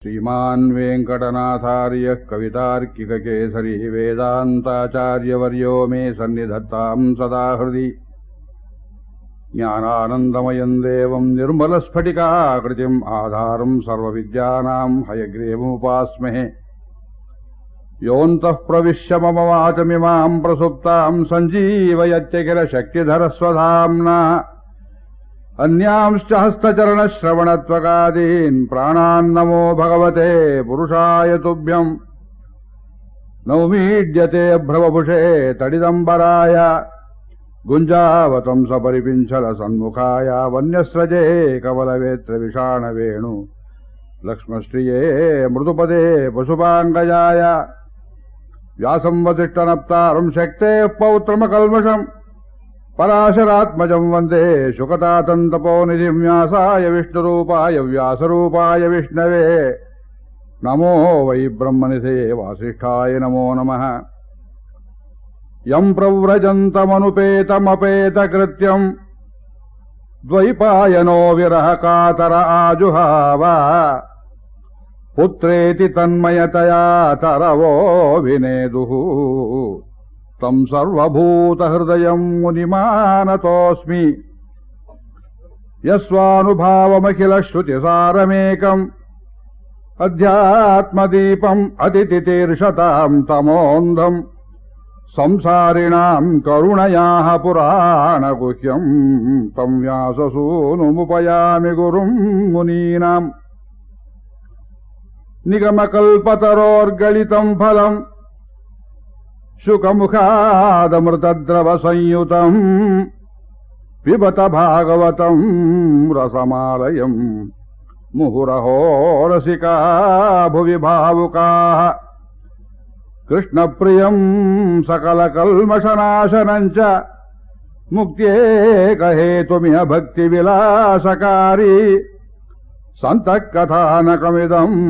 श्रीमान् वेङ्कटनाथार्यः कवितार्किककेसरी वेदान्ताचार्यवर्यो मे सन्निधत्ताम् सदा हृदि ज्ञानानन्दमयम् देवम् निर्मलस्फटिकाकृतिम् आधारम् सर्वविद्यानाम् हयग्रीवमुपास्महे योऽन्तः प्रविश्य मम वाचमिमाम् प्रसुप्ताम् सञ्जीवयत्यखिलशक्तिधरस्वधाम्ना अन्यांश्च हस्तचरणश्रवणत्वकादीन् प्राणान्नमो भगवते पुरुषाय तुभ्यम् नौमीड्यते भ्रवभुषे तडिदम्बराय गुञ्जावतं सपरिपिञ्छलसन्मुखाय वन्यस्रजे कवलवेत्रविषाणवेणु लक्ष्मश्रिये मृदुपदे पशुपाङ्गजाय व्यासं वसिष्ठनप्तारं शक्तेः पौत्रमकल्मषम् पराशरात्मजं वन्दे शुकतातन्तपोनिधिं व्यासाय विष्णुरूपाय व्यासरूपाय विष्णवे नमो वै ब्रह्मनिधे वासिष्ठाय नमो नमः यं प्रव्रजन्तमनुपेतमपेतकृत्यम् द्वैपायनो विरहकातर आजुहाव पुत्रेति तन्मयतया तरवोऽभिनेदुः तं सर्वभूतहृदयं मुनिमानतोऽस्मि यस्वानुभावमखिलश्रुतिसारमेकम् अध्यात्मदीपम् अतितितीर्षतां तमोऽन्धम् संसारिणां करुणयाः पुराणगुह्यम् तं व्याससूनुमुपयामि गुरुम् मुनीनाम् निगमकल्पतरोर्गलितं फलम् शुकमुखादमृतद्रवसंयुतम् पिबत भागवतम् रसमालयम् मुहुरहो रसिका भुवि भावुकाः कृष्णप्रियम् सकलकल्मषनाशनम् च मुक्त्येकहेतुमिह भक्तिविलासकारी सन्तः कथानकमिदम्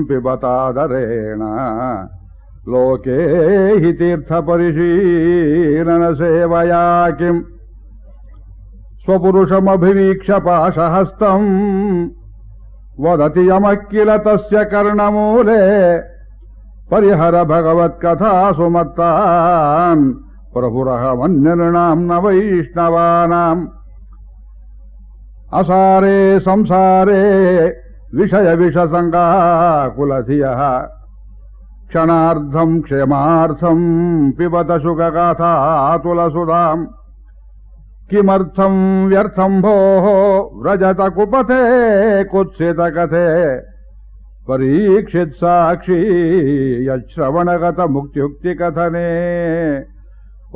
पिबतादरेण लोके हि तीर्थपरिशीलनसेवया किम् स्वपुरुषमभिवीक्ष्य पाशहस्तम् वदति यमः किल तस्य कर्णमूले परिहर भगवत्कथासु मत्तान् प्रभुरहमन्यनृणाम् न वैष्णवानाम् असारे संसारे विषयविषसङ्गाकुलधियः क्षणार्धम् क्षेमार्थम् पिबत शुकगाथातुलसुधाम् किमर्थम् व्यर्थम् भोः व्रजत कुपथे कुत्सितकथे परीक्षित् साक्षी यच्छ्रवणगत मुक्त्युक्तिकथने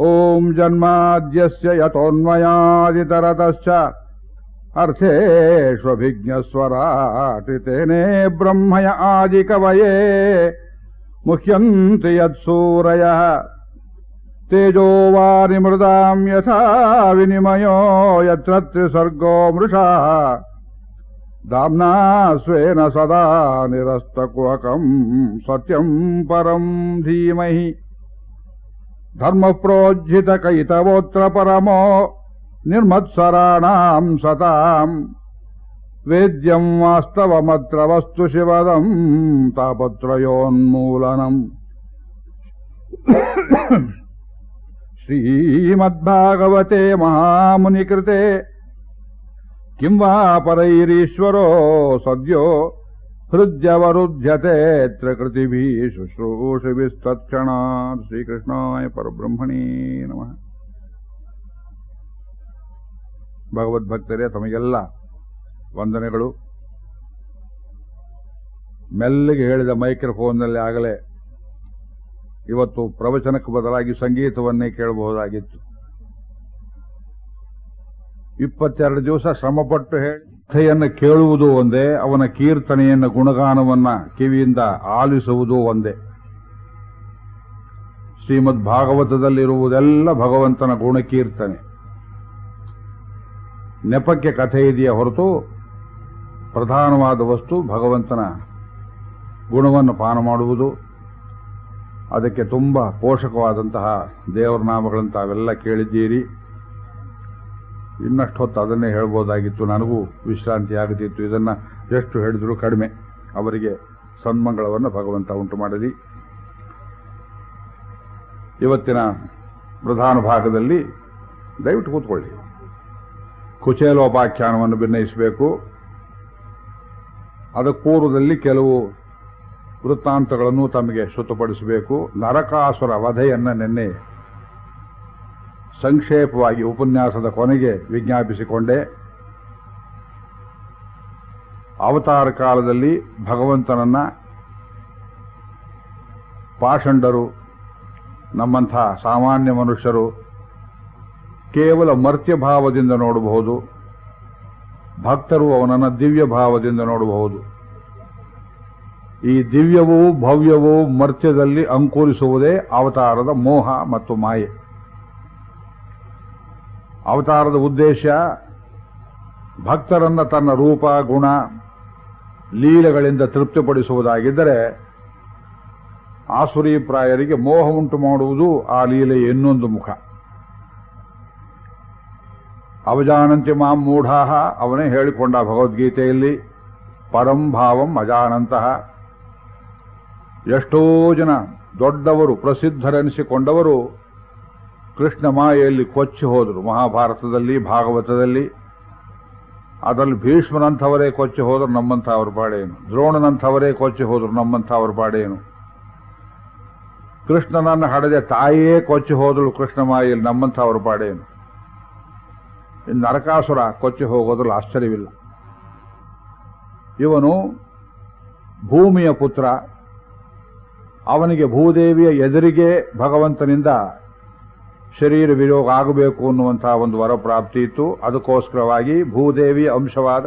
ॐ जन्माद्यस्य यतोऽन्वयादितरतश्च अर्थेष्वभिज्ञस्वराट् तेने ब्रह्मय आदिकवये मुह्यन्ति यत्सूरयः तेजो वारिमृदाम् यथा विनिमयो यत्र त्रिसर्गो मृषा दाम्ना स्वेन सदा निरस्तकुहकम् सत्यम् परम् धीमहि धर्मः प्रोज्झितकैतवोऽत्र परमो निर्मत्सराणाम् सताम् वेद्यम् वास्तवमत्र वस्तु शिवदम् तापत्रयोन्मूलनम् श्रीमद्भागवते महामुनिकृते किं वा परैरीश्वरो सद्यो हृद्यवरुध्यतेऽत्र कृतिभिः शुश्रूषिभिस्तत्क्षणात् श्रीकृष्णाय परब्रह्मणे नमः. ಭಗವದ್ಭಕ್ತರೇ, ತಮಗೆಲ್ಲ ವಂದನೆಗಳು. ಮೆಲ್ಲಗೆ ಹೇಳಿದ ಮೈಕ್ರೋಫೋನ್ನಲ್ಲಿ ಆಗಲೇ ಇವತ್ತು ಪ್ರವಚನಕ್ಕೆ ಬದಲಾಗಿ ಸಂಗೀತವನ್ನೇ ಕೇಳಬಹುದಾಗಿತ್ತು. 22 ದಿವಸ ಶ್ರಮಪಟ್ಟು ಕಥೆಯನ್ನು ಕೇಳುವುದು ಒಂದೇ, ಅವನ ಕೀರ್ತನೆಯನ್ನು ಗುಣಗಾನವನ್ನ ಕಿವಿಯಿಂದ ಆಲಿಸುವುದು ಒಂದೇ. ಶ್ರೀಮದ್ ಭಾಗವತದಲ್ಲಿರುವುದೆಲ್ಲ ಭಗವಂತನ ಗುಣಕೀರ್ತನೆ. ನೆಪಕ್ಕೆ ಕಥೆ ಇದೆಯೇ ಹೊರತು ಪ್ರಧಾನವಾದ ವಸ್ತು ಭಗವಂತನ ಗುಣವನ್ನು ಪಾನ ಮಾಡುವುದು. ಅದಕ್ಕೆ ತುಂಬಾ ಪೋಷಕವಾದಂತಹ ದೇವರ ನಾಮಗಳನ್ನು ತಾವೆಲ್ಲ ಕೇಳಿದ್ದೀರಿ. ಇನ್ನಷ್ಟು ಹೊತ್ತು ಅದನ್ನೇ ಹೇಳ್ಬೋದಾಗಿತ್ತು, ನನಗೂ ವಿಶ್ರಾಂತಿ ಆಗುತ್ತಿತ್ತು. ಇದನ್ನ ಎಷ್ಟು ಹೇಳಿದ್ರು ಕಡಿಮೆ. ಅವರಿಗೆ ಸನ್ಮಂಗಳವನ್ನು ಭಗವಂತ ಉಂಟು ಮಾಡಲಿ. ಇವತ್ತಿನ ಪ್ರಧಾನ ಭಾಗದಲ್ಲಿ ದಯವಿಟ್ಟು ಕೂತ್ಕೊಳ್ಳಿ. ಕುಚೇಲೋಪಾಖ್ಯಾನವನ್ನು ಭಿನ್ನಯಿಸಬೇಕು. ಅದಕ್ಕೆ ಪೂರ್ವದಲ್ಲಿ ಕೆಲವು ವೃತ್ತಾಂತಗಳನ್ನು ತಮಗೆ ಶ್ರುತಪಡಿಸಬೇಕು. ನರಕಾಸುರ ವಧೆಯನ್ನು ನಿನ್ನೆ ಸಂಕ್ಷೇಪವಾಗಿ ಉಪನ್ಯಾಸದ ಕೊನೆಗೆ ವಿಜ್ಞಾಪಿಸಿಕೊಂಡೆ. ಅವತಾರ ಕಾಲದಲ್ಲಿ ಭಗವಂತನನ್ನ ಪಾಷಂಡರು, ನಮ್ಮಂಥ ಸಾಮಾನ್ಯ ಮನುಷ್ಯರು ಕೇವಲ ಮರ್ತ್ಯ ಭಾವದಿಂದ ನೋಡಬಹುದು, ಭಕ್ತರು ಅವನನ್ನು ದಿವ್ಯ ಭಾವದಿಂದ ನೋಡಬಹುದು. ಈ ದಿವ್ಯವೂ ಭವ್ಯವೂ ಮರ್ತ್ಯದಲ್ಲಿ ಅಂಕುರಿಸುವುದೇ ಅವತಾರದ ಮೋಹ ಮತ್ತು ಮಾಯೆ. ಅವತಾರದ ಉದ್ದೇಶ ಭಕ್ತರನ್ನ ತನ್ನ ರೂಪ, ಗುಣ, ಲೀಲೆಗಳಿಂದ ತೃಪ್ತಿಪಡಿಸುವುದಾಗಿದ್ದರೆ ಆಸುರಿ ಪ್ರಾಯರಿಗೆ ಮೋಹ ಉಂಟು ಮಾಡುವುದು ಆ ಲೀಲೆಯ ಇನ್ನೊಂದು ಮುಖ. ಅವಜಾನಂತಿ ಮಾಂ ಮೂಢಾಃ, ಅವನೇ ಹೇಳಿಕೊಂಡ ಭಗವದ್ಗೀತೆಯಲ್ಲಿ, ಪರಂ ಭಾವಂ ಅಜಾನಂತಹ. ಎಷ್ಟೋ ಜನ ದೊಡ್ಡವರು, ಪ್ರಸಿದ್ಧರೆನಿಸಿಕೊಂಡವರು ಕೃಷ್ಣ ಮಾಯೆಯಲ್ಲಿ ಕೊಚ್ಚಿ ಹೋದರು. ಮಹಾಭಾರತದಲ್ಲಿ, ಭಾಗವತದಲ್ಲಿ. ಅದರಲ್ಲಿ ಭೀಷ್ಮನಂಥವರೇ ಕೊಚ್ಚಿ ಹೋದರು, ನಮ್ಮಂಥವ್ರ ಪಾಡೇನು. ದ್ರೋಣನಂಥವರೇ ಕೊಚ್ಚಿ ಹೋದರು, ನಮ್ಮಂಥವ್ರ ಪಾಡೇನು. ಕೃಷ್ಣನನ್ನು ಹಡೆದ ತಾಯಿಯೇ ಕೊಚ್ಚಿ ಹೋದಳು ಕೃಷ್ಣ ಮಾಯೆಯಲ್ಲಿ, ನಮ್ಮಂಥವ್ರ ಪಾಡೇನು. ನರಕಾಸುರ ಕೊಚ್ಚಿ ಹೋಗೋದ್ರಲ್ಲಿ ಆಶ್ಚರ್ಯವಿಲ್ಲ. ಇವನು ಭೂಮಿಯ ಪುತ್ರ. ಅವನಿಗೆ ಭೂದೇವಿಯ ಎದುರಿಗೆ ಭಗವಂತನಿಂದ ಶರೀರ ವಿಯೋಗ ಆಗಬೇಕು ಅನ್ನುವಂತಹ ಒಂದು ವರಪ್ರಾಪ್ತಿ ಇತ್ತು. ಅದಕ್ಕೋಸ್ಕರವಾಗಿ ಭೂದೇವಿಯ ಅಂಶವಾದ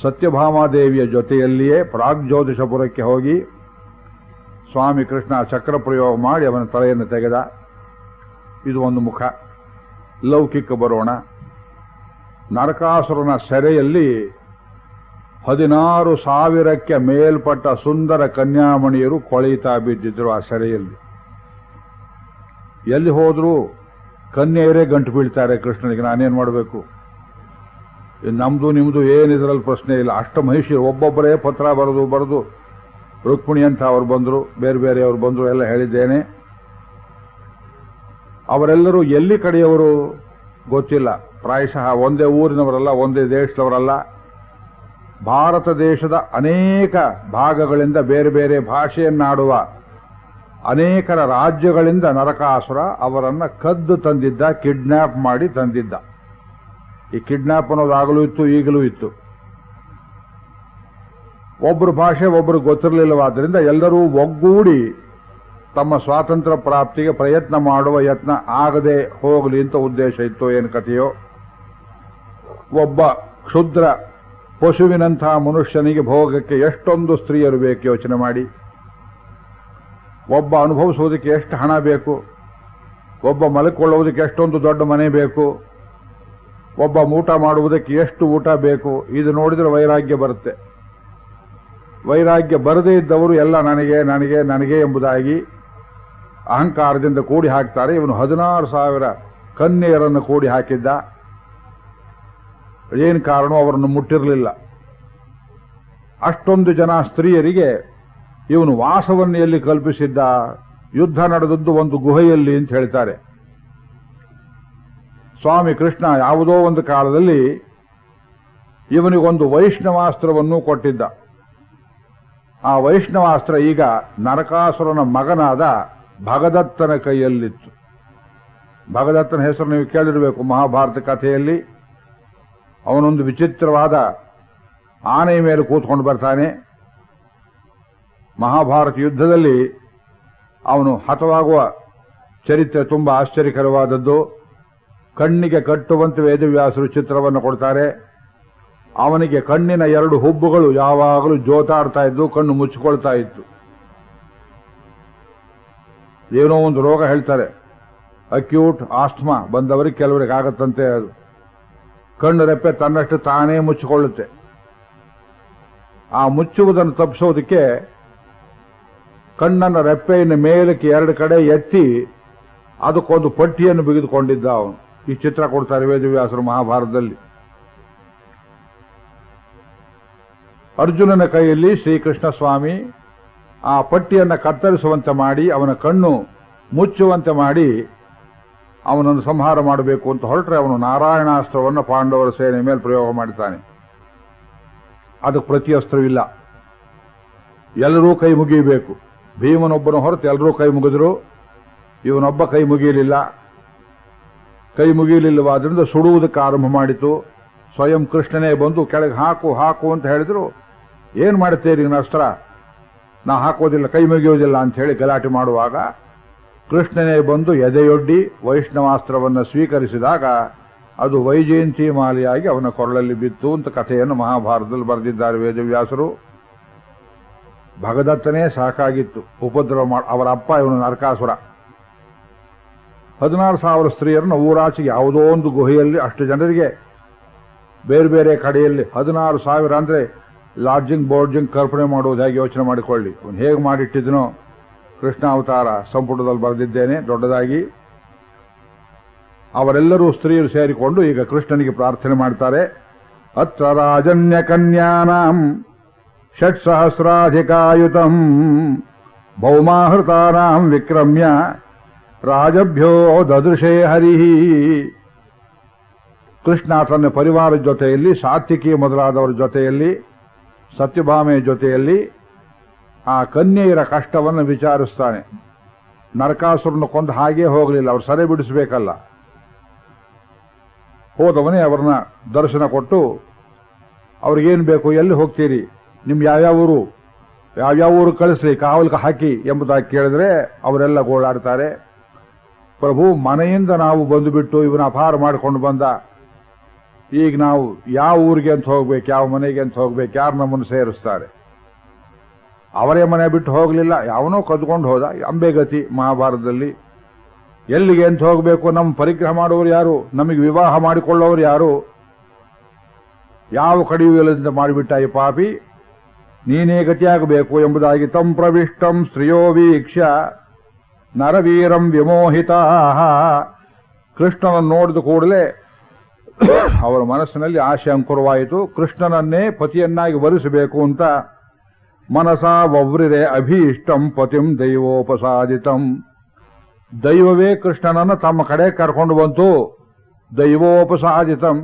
ಸತ್ಯಭಾಮಾದೇವಿಯ ಜೊತೆಯಲ್ಲಿಯೇ ಪ್ರಾಗ್ಜ್ಯೋತಿಷಪುರಕ್ಕೆ ಹೋಗಿ ಸ್ವಾಮಿ ಕೃಷ್ಣ ಚಕ್ರ ಪ್ರಯೋಗ ಮಾಡಿ ಅವನ ತಲೆಯನ್ನು ತೆಗೆದ. ಇದು ಒಂದು ಮುಖ. ಲೌಕಿಕ ಬರೋಣ. ನರಕಾಸುರನ ಸೆರೆಯಲ್ಲಿ 16,000ಕ್ಕೆ ಮೇಲ್ಪಟ್ಟ ಸುಂದರ ಕನ್ಯಾಮಣಿಯರು ಕೊಳೆಯುತ್ತಾ ಬಿದ್ದಿದ್ರು ಆ ಸೆರೆಯಲ್ಲಿ. ಎಲ್ಲಿ ಹೋದ್ರು ಕನ್ಯೆಯರೇ ಗಂಟು ಬೀಳ್ತಾರೆ ಕೃಷ್ಣನಿಗೆ. ನಾನೇನ್ ಮಾಡಬೇಕು? ನಮ್ದು ನಿಮ್ದು ಏನಿದ್ರಲ್ಲಿ ಪ್ರಶ್ನೆ ಇಲ್ಲ. ಅಷ್ಟ ಮಹಿಷಿಯರು ಒಬ್ಬೊಬ್ಬರೇ ಪತ್ರ ಬರೆದು ರುಕ್ಮಿಣಿ ಅಂತ ಅವರು ಬಂದರು, ಬೇರೆ ಬೇರೆಯವರು ಬಂದರು, ಎಲ್ಲ ಹೇಳಿದ್ದೇನೆ. ಅವರೆಲ್ಲರೂ ಎಲ್ಲಿ ಕಡೆಯವರು ಗೊತ್ತಿಲ್ಲ. ಪ್ರಾಯಶಃ ಒಂದೇ ಊರಿನವರಲ್ಲ, ಒಂದೇ ದೇಶದವರಲ್ಲ. ಭಾರತ ದೇಶದ ಅನೇಕ ಭಾಗಗಳಿಂದ ಬೇರೆ ಬೇರೆ ಭಾಷೆಯನ್ನಾಡುವ ಅನೇಕರ ರಾಜ್ಯಗಳಿಂದ ನರಕಾಸುರ ಅವರನ್ನ ಕದ್ದು ತಂದಿದ್ದ, ಕಿಡ್ನಾಪ್ ಮಾಡಿ ತಂದಿದ್ದ. ಈ ಕಿಡ್ನಾಪ್ ಅನ್ನೋದಾಗಲೂ ಇತ್ತು, ಈಗಲೂ ಇತ್ತು. ಒಬ್ಬರು ಭಾಷೆ ಒಬ್ಬರು ಗೊತ್ತಿರಲಿಲ್ಲವಾದ್ದರಿಂದ ಎಲ್ಲರೂ ಒಗ್ಗೂಡಿ ತಮ್ಮ ಸ್ವಾತಂತ್ರ್ಯ ಪ್ರಾಪ್ತಿಗೆ ಪ್ರಯತ್ನ ಮಾಡುವ ಯತ್ನ ಆಗದೆ ಹೋಗಲಿ ಅಂತ ಉದ್ದೇಶ ಇತ್ತು. ಏನು ಕಥೆಯೋ. ಒಬ್ಬ ಕ್ಷುದ್ರ ಪಶುವಿನಂತಹ ಮನುಷ್ಯನಿಗೆ ಭೋಗಕ್ಕೆ ಎಷ್ಟೊಂದು ಸ್ತ್ರೀಯರು ಬೇಕು ಯೋಚನೆ ಮಾಡಿ. ಒಬ್ಬ ಅನುಭವಿಸುವುದಕ್ಕೆ ಎಷ್ಟು ಹಣ ಬೇಕು, ಒಬ್ಬ ಮಲಕೊಳ್ಳುವುದಕ್ಕೆ ಎಷ್ಟೊಂದು ದೊಡ್ಡ ಮನೆ ಬೇಕು, ಒಬ್ಬ ಊಟ ಮಾಡುವುದಕ್ಕೆ ಎಷ್ಟು ಊಟ ಬೇಕು. ಇದು ನೋಡಿದ್ರೆ ವೈರಾಗ್ಯ ಬರುತ್ತೆ. ವೈರಾಗ್ಯ ಬರದೇ ಇದ್ದವರು ಎಲ್ಲ ನನಗೆ ನನಗೆ ನನಗೆ ಎಂಬುದಾಗಿ ಅಹಂಕಾರದಿಂದ ಕೂಡಿ ಹಾಕ್ತಾರೆ. ಇವನು 16,000 ಕನ್ಯೆಯರನ್ನು ಕೂಡಿ ಹಾಕಿದ್ದ. ಏನು ಕಾರಣ? ಅವರನ್ನು ಮುಟ್ಟಿರಲಿಲ್ಲ. ಅಷ್ಟೊಂದು ಜನ ಸ್ತ್ರೀಯರಿಗೆ ಇವನು ವಾಸವನ್ನು ಎಲ್ಲಿ ಕಲ್ಪಿಸಿದ್ದ? ಯುದ್ಧ ನಡೆದದ್ದು ಒಂದು ಗುಹೆಯಲ್ಲಿ ಅಂತ ಹೇಳ್ತಾರೆ. ಸ್ವಾಮಿ ಕೃಷ್ಣ ಯಾವುದೋ ಒಂದು ಕಾಲದಲ್ಲಿ ಇವನಿಗೊಂದು ವೈಷ್ಣವಾಸ್ತ್ರವನ್ನು ಕೊಟ್ಟಿದ್ದ. ಆ ವೈಷ್ಣವಾಸ್ತ್ರ ಈಗ ನರಕಾಸುರನ ಮಗನಾದ ಭಗದತ್ತನ ಕೈಯಲ್ಲಿತ್ತು. ಭಗದತ್ತನ ಹೆಸರು ನೀವು ಕೇಳಿರಬೇಕು ಮಹಾಭಾರತ ಕಥೆಯಲ್ಲಿ. ಅವನೊಂದು ವಿಚಿತ್ರವಾದ ಆನೆಯ ಮೇಲೆ ಕೂತ್ಕೊಂಡು ಬರ್ತಾನೆ. ಮಹಾಭಾರತ ಯುದ್ಧದಲ್ಲಿ ಅವನು ಹತವಾಗುವ ಚರಿತ್ರೆ ತುಂಬಾ ಆಶ್ಚರ್ಯಕರವಾದದ್ದು. ಕಣ್ಣಿಗೆ ಕಟ್ಟುವಂತೆ ವೇದವ್ಯಾಸರು ಚಿತ್ರವನ್ನು ಕೊಡ್ತಾರೆ. ಅವನಿಗೆ ಕಣ್ಣಿನ 2 ಹುಬ್ಬುಗಳು ಯಾವಾಗಲೂ ಜೋತಾಡ್ತಾ ಇದ್ದು, ಕಣ್ಣು ಮುಚ್ಚಿಕೊಳ್ತಾ ಇತ್ತು. ಏನೋ ಒಂದು ರೋಗ ಹೇಳ್ತಾರೆ, ಅಕ್ಯೂಟ್ ಆಸ್ಮಾ ಬಂದವರಿಗೆ ಕೆಲವರಿಗೆ ಆಗತ್ತಂತೆ. ಅದು ಕಣ್ಣು ರೆಪ್ಪೆ ತನ್ನಷ್ಟು ತಾನೇ ಮುಚ್ಚಿಕೊಳ್ಳುತ್ತೆ. ಆ ಮುಚ್ಚುವುದನ್ನು ತಪ್ಪಿಸೋದಕ್ಕೆ ಕಣ್ಣನ್ನ ರೆಪ್ಪೆಯನ್ನು ಮೇಲಕ್ಕೆ 2 ಕಡೆ ಎತ್ತಿ ಅದಕ್ಕೊಂದು ಪಟ್ಟಿಯನ್ನು ಬಿಗಿದುಕೊಂಡಿದ್ದ ಅವನು. ಈ ಚಿತ್ರ ಕೊಡ್ತಾರೆ ವೇದವ್ಯಾಸರು ಮಹಾಭಾರತದಲ್ಲಿ. ಅರ್ಜುನನ ಕೈಯಲ್ಲಿ ಶ್ರೀಕೃಷ್ಣ ಸ್ವಾಮಿ ಆ ಪಟ್ಟಿಯನ್ನು ಕತ್ತರಿಸುವಂತೆ ಮಾಡಿ ಅವನ ಕಣ್ಣು ಮುಚ್ಚುವಂತೆ ಮಾಡಿ ಅವನನ್ನು ಸಂಹಾರ ಮಾಡಬೇಕು ಅಂತ ಹೊರಟ್ರೆ ಅವನು ನಾರಾಯಣಾಸ್ತ್ರವನ್ನು ಪಾಂಡವರ ಸೇನೆ ಮೇಲೆ ಪ್ರಯೋಗ ಮಾಡುತ್ತಾನೆ. ಅದಕ್ಕೆ ಪ್ರತಿಯಸ್ತ್ರವಿಲ್ಲ, ಎಲ್ಲರೂ ಕೈ ಮುಗಿಯಬೇಕು. ಭೀಮನೊಬ್ಬನ ಹೊರತು ಎಲ್ಲರೂ ಕೈ ಮುಗಿದ್ರು, ಇವನೊಬ್ಬ ಕೈ ಮುಗಿಯಲಿಲ್ಲ. ಕೈ ಮುಗಿಯಲಿಲ್ಲವಾದ್ರಿಂದ ಸುಡುವುದಕ್ಕೆ ಆರಂಭ ಮಾಡಿತು. ಸ್ವಯಂ ಕೃಷ್ಣನೇ ಬಂದು ಕೆಳಗೆ ಹಾಕು ಹಾಕು ಅಂತ ಹೇಳಿದ್ರು. ಏನ್ ಮಾಡುತ್ತೀರಿ ಅಸ್ತ್ರ, ನಾ ಹಾಕೋದಿಲ್ಲ, ಕೈ ಮುಗಿಯೋದಿಲ್ಲ ಅಂತ ಹೇಳಿ ಗಲಾಟೆ ಮಾಡುವಾಗ ಕೃಷ್ಣನೇ ಬಂದು ಎದೆಯೊಡ್ಡಿ ವೈಷ್ಣವಾಸ್ತ್ರವನ್ನು ಸ್ವೀಕರಿಸಿದಾಗ ಅದು ವೈಜಯಂತಿ ಮಾಲೆಯಾಗಿ ಅವನ ಕೊರಳಲ್ಲಿ ಬಿತ್ತು ಅಂತ ಕಥೆಯನ್ನು ಮಹಾಭಾರತದಲ್ಲಿ ಬರೆದಿದ್ದಾರೆ ವೇದವ್ಯಾಸರು. ಭಗದತ್ತನೇ ಸಾಕಾಗಿತ್ತು ಉಪದ್ರವ ಅವರ ಅಪ್ಪ ಇವನು ನರಕಾಸುರ. 16,000 ಸ್ತ್ರೀಯರನ್ನು ಊರಾಚೆಗೆ ಯಾವುದೋ ಒಂದು ಗುಹೆಯಲ್ಲಿ ಅಷ್ಟು ಜನರಿಗೆ ಬೇರೆ ಬೇರೆ ಕಡೆಯಲ್ಲಿ 16,000 ಅಂದ್ರೆ ಲಾಡ್ಜಿಂಗ್ ಬೋರ್ಜಿಂಗ್ ಕಲ್ಪನೆ ಮಾಡುವುದು ಹೇಗೆ ಯೋಚನೆ ಮಾಡಿಕೊಳ್ಳಿ. ಅವನು ಹೇಗೆ ಮಾಡಿಟ್ಟಿದ್ದನೋ ಕೃಷ್ಣ ಅವತಾರ ಸಂಪುಟದಲ್ಲಿ ಬರೆದಿದ್ದೇನೆ ದೊಡ್ಡದಾಗಿ. ಅವರೆಲ್ಲರೂ ಸ್ತ್ರೀಯರು ಸೇರಿಕೊಂಡು ಈಗ ಕೃಷ್ಣನಿಗೆ ಪ್ರಾರ್ಥನೆ ಮಾಡ್ತಾರೆ. ಅತ್ರ ರಾಜನ್ಯ ಕನ್ಯಾನಾಂ ಷಟ್ಸಹಸ್ರಾಧಿಕಾಯುತಂ ಭೌಮಾಹೃತಾನಾಂ ವಿಕ್ರಮ್ಯ ರಾಜಭ್ಯೋ ದದೃಶೇ ಹರಿಹಿ. ಕೃಷ್ಣ ತನ್ನ ಪರಿವಾರದ ಜೊತೆಯಲ್ಲಿ, ಸಾತ್ವಿಕಿ ಮೊದಲಾದವರ ಜೊತೆಯಲ್ಲಿ, ಸತ್ಯಭಾಮೆಯ ಜೊತೆಯಲ್ಲಿ ಆ ಕನ್ಯೆಯರ ಕಷ್ಟವನ್ನು ವಿಚಾರಿಸ್ತಾನೆ. ನರಕಾಸುರನ್ನು ಕೊಂದು ಹಾಗೇ ಹೋಗಲಿಲ್ಲ, ಅವ್ರು ಸೆರೆ ಬಿಡಿಸಬೇಕಲ್ಲ. ಹೋದವನೇ ಅವರನ್ನ ದರ್ಶನ ಕೊಟ್ಟು ಅವ್ರಿಗೇನು ಬೇಕು, ಎಲ್ಲಿ ಹೋಗ್ತೀರಿ, ನಿಮ್ಗೆ ಯಾವ್ಯಾವ ಊರು ಕಳಿಸ್ಲಿ, ಕಾವಲ್ಗೆ ಹಾಕಿ ಎಂಬುದಾಗಿ ಕೇಳಿದ್ರೆ ಅವರೆಲ್ಲ ಗೋಳಾಡ್ತಾರೆ. ಪ್ರಭು, ಮನೆಯಿಂದ ನಾವು ಬಂದುಬಿಟ್ಟು ಇವನ ಅಪಹಾರ ಮಾಡಿಕೊಂಡು ಬಂದ, ಈಗ ನಾವು ಯಾವ ಊರಿಗೆ ಅಂತ ಹೋಗ್ಬೇಕು, ಯಾವ ಮನೆಗೆ ಅಂತ ಹೋಗ್ಬೇಕು, ಯಾರು ನಮ್ಮನ್ನು ಸೇರಿಸ್ತಾರೆ? ಅವರೇ ಮನೆ ಬಿಟ್ಟು ಹೋಗಲಿಲ್ಲ, ಯಾವನೋ ಕದ್ಕೊಂಡು ಹೋದ. ಅಂಬೆಗತಿ ಮಹಾಭಾರತದಲ್ಲಿ. ಎಲ್ಲಿಗೆ ಅಂತ ಹೋಗಬೇಕು, ನಮ್ಮ ಪರಿಗ್ರಹ ಮಾಡುವವರು ಯಾರು, ನಮಗೆ ವಿವಾಹ ಮಾಡಿಕೊಳ್ಳೋರು ಯಾರು? ಯಾವ ಕಡೆಯೂ ಇಲ್ಲದಿಂದ ಮಾಡಿಬಿಟ್ಟ ಈ ಪಾಪಿ, ನೀನೇ ಗತಿಯಾಗಬೇಕು ಎಂಬುದಾಗಿ ತಂ ಪ್ರವಿಷ್ಟಂ ಸ್ತ್ರೀಯೋ ವೀಕ್ಷ್ಯ ನರವೀರಂ ವಿಮೋಹಿತ. ಕೃಷ್ಣನನ್ನು ನೋಡಿದ ಕೂಡಲೇ ಅವರ ಮನಸ್ಸಿನಲ್ಲಿ ಆಶೆ ಅಂಕುರವಾಯಿತು. ಕೃಷ್ಣನನ್ನೇ ಪತಿಯನ್ನಾಗಿ ವರಿಸಬೇಕು ಅಂತ ಮನಸಾ ವವ್ರಿರೆ ಅಭೀಷ್ಟಂ ಪತಿಂ ದೈವೋಪಸಾದಿತಂ. ದೈವವೇ ಕೃಷ್ಣನನ್ನು ತಮ್ಮ ಕಡೆ ಕರ್ಕೊಂಡು ಬಂತು. ದೈವೋಪಸಾದಿತಂ,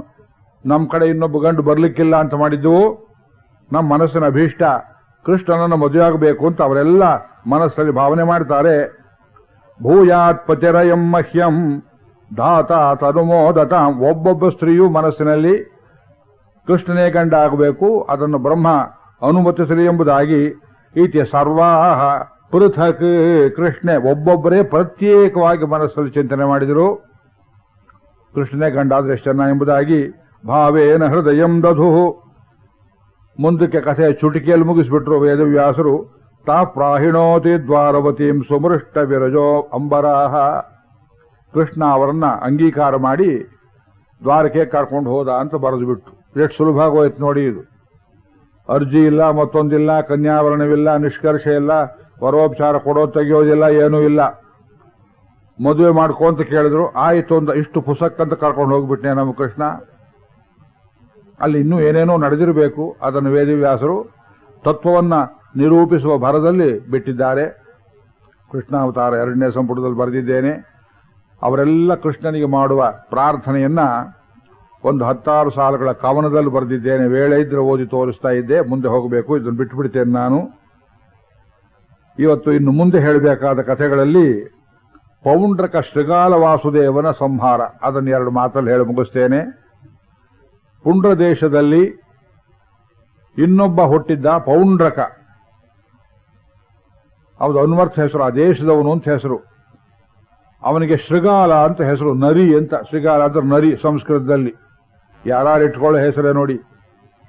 ನಮ್ಮ ಕಡೆ ಇನ್ನೊಬ್ಬ ಗಂಡು ಬರ್ಲಿಕ್ಕಿಲ್ಲ ಅಂತ ಮಾಡಿದ್ದೆವು. ನಮ್ಮ ಮನಸ್ಸಿನ ಅಭೀಷ್ಟ ಕೃಷ್ಣನನ್ನು ಮದುವೆಯಾಗಬೇಕು ಅಂತ ಅವರೆಲ್ಲ ಮನಸ್ಸಲ್ಲಿ ಭಾವನೆ ಮಾಡ್ತಾರೆ. ಭೂಯಾತ್ ಪತಿರಯಂ ಮಹ್ಯಂ ಧಾತ ತನುಮೋದತ. ಒಬ್ಬೊಬ್ಬ ಸ್ತ್ರೀಯೂ ಮನಸ್ಸಿನಲ್ಲಿ ಕೃಷ್ಣನೇ ಗಂಡ ಆಗಬೇಕು, ಅದನ್ನು ಬ್ರಹ್ಮ ಅನುಮತಿಸಲಿ ಎಂಬುದಾಗಿ ಇತಿ ಸರ್ವಾಹ ಪೃಥಕ್ ಕೃಷ್ಣೆ, ಒಬ್ಬೊಬ್ಬರೇ ಪ್ರತ್ಯೇಕವಾಗಿ ಮನಸ್ಸಲ್ಲಿ ಚಿಂತನೆ ಮಾಡಿದರು. ಕೃಷ್ಣನೇ ಗಂಡ ಆದ್ರೆ ಎಷ್ಟು ಚೆನ್ನ ಎಂಬುದಾಗಿ ಭಾವೇನ ಹೃದಯಂ ದಧು. ಮುಂದಕ್ಕೆ ಕಥೆಯ ಚುಟಿಕೆಯಲ್ಲಿ ಮುಗಿಸ್ಬಿಟ್ರು ವೇದವ್ಯಾಸರು. ತಾ ಪ್ರಾಹಿಣೋತಿ ದ್ವಾರವತೀಂ ಸುಮೃಷ್ಟ ವಿರಜೋ ಅಂಬರಾಹ. ಕೃಷ್ಣ ಅವರನ್ನ ಅಂಗೀಕಾರ ಮಾಡಿ ದ್ವಾರಕೆ ಕರ್ಕೊಂಡು ಹೋದ ಅಂತ ಬರೆದು ಬಿಟ್ಟು. ಎಷ್ಟು ಸುಲಭ ಆಗೋಯ್ತು ನೋಡಿ. ಇದು ಅರ್ಜಿ ಇಲ್ಲ, ಮತ್ತೊಂದಿಲ್ಲ, ಕನ್ಯಾವರಣವಿಲ್ಲ, ನಿಷ್ಕರ್ಷ ಇಲ್ಲ, ವರೋಪಚಾರ ಕೊಡೋದು ತೆಗೆಯೋದಿಲ್ಲ, ಏನೂ ಇಲ್ಲ. ಮದುವೆ ಮಾಡ್ಕೊಂತ ಕೇಳಿದ್ರು, ಆಯಿತು ಅಂತ ಇಷ್ಟು ಪುಸ್ತಕಂತ ಕರ್ಕೊಂಡು ಹೋಗ್ಬಿಟ್ನೆ ನಮ್ಮ ಕೃಷ್ಣ. ಅಲ್ಲಿ ಇನ್ನೂ ಏನೇನೋ ನಡೆದಿರಬೇಕು, ಅದನ್ನು ವೇದವ್ಯಾಸರು ತತ್ವವನ್ನ ನಿರೂಪಿಸುವ ಭರದಲ್ಲಿ ಬಿಟ್ಟಿದ್ದಾರೆ. ಕೃಷ್ಣಾವತಾರ 2ನೇ ಸಂಪುಟದಲ್ಲಿ ಬರೆದಿದ್ದೇನೆ. ಅವರೆಲ್ಲ ಕೃಷ್ಣನಿಗೆ ಮಾಡುವ ಪ್ರಾರ್ಥನೆಯನ್ನ ಒಂದು 16 ಸಾಲುಗಳ ಕವನದಲ್ಲಿ ಬರೆದಿದ್ದೇನೆ. ವೇಳೆ ಇದ್ರೆ ಓದಿ ತೋರಿಸ್ತಾ ಇದ್ದೆ, ಮುಂದೆ ಹೋಗಬೇಕು, ಇದನ್ನು ಬಿಟ್ಟುಬಿಡ್ತೇನೆ ನಾನು. ಇವತ್ತು ಇನ್ನು ಮುಂದೆ ಹೇಳಬೇಕಾದ ಕಥೆಗಳಲ್ಲಿ ಪೌಂಡ್ರಕ ಶ್ರೀಗಾಲ ವಾಸುದೇವನ ಸಂಹಾರ, ಅದನ್ನು 2 ಮಾತಲ್ಲಿ ಹೇಳಿ ಮುಗಿಸ್ತೇನೆ. ಪುಂಡ್ರ ದೇಶದಲ್ಲಿ ಇನ್ನೊಬ್ಬ ಹುಟ್ಟಿದ್ದ ಪೌಂಡ್ರಕ. ಅವನು ಅನ್ವರ್ಥ ಹೆಸರು, ಆ ದೇಶದವನು ಅಂತ ಹೆಸರು. ಅವನಿಗೆ ಶ್ರೀಗಾಲ ಅಂತ ಹೆಸರು, ನರಿ ಅಂತ. ಶ್ರೀಗಾಲ ಅಂದ್ರೆ ನರಿ ಸಂಸ್ಕೃತದಲ್ಲಿ. ಯಾರು ಇಟ್ಕೊಳ್ಳೋ ಹೆಸರೇ ನೋಡಿ,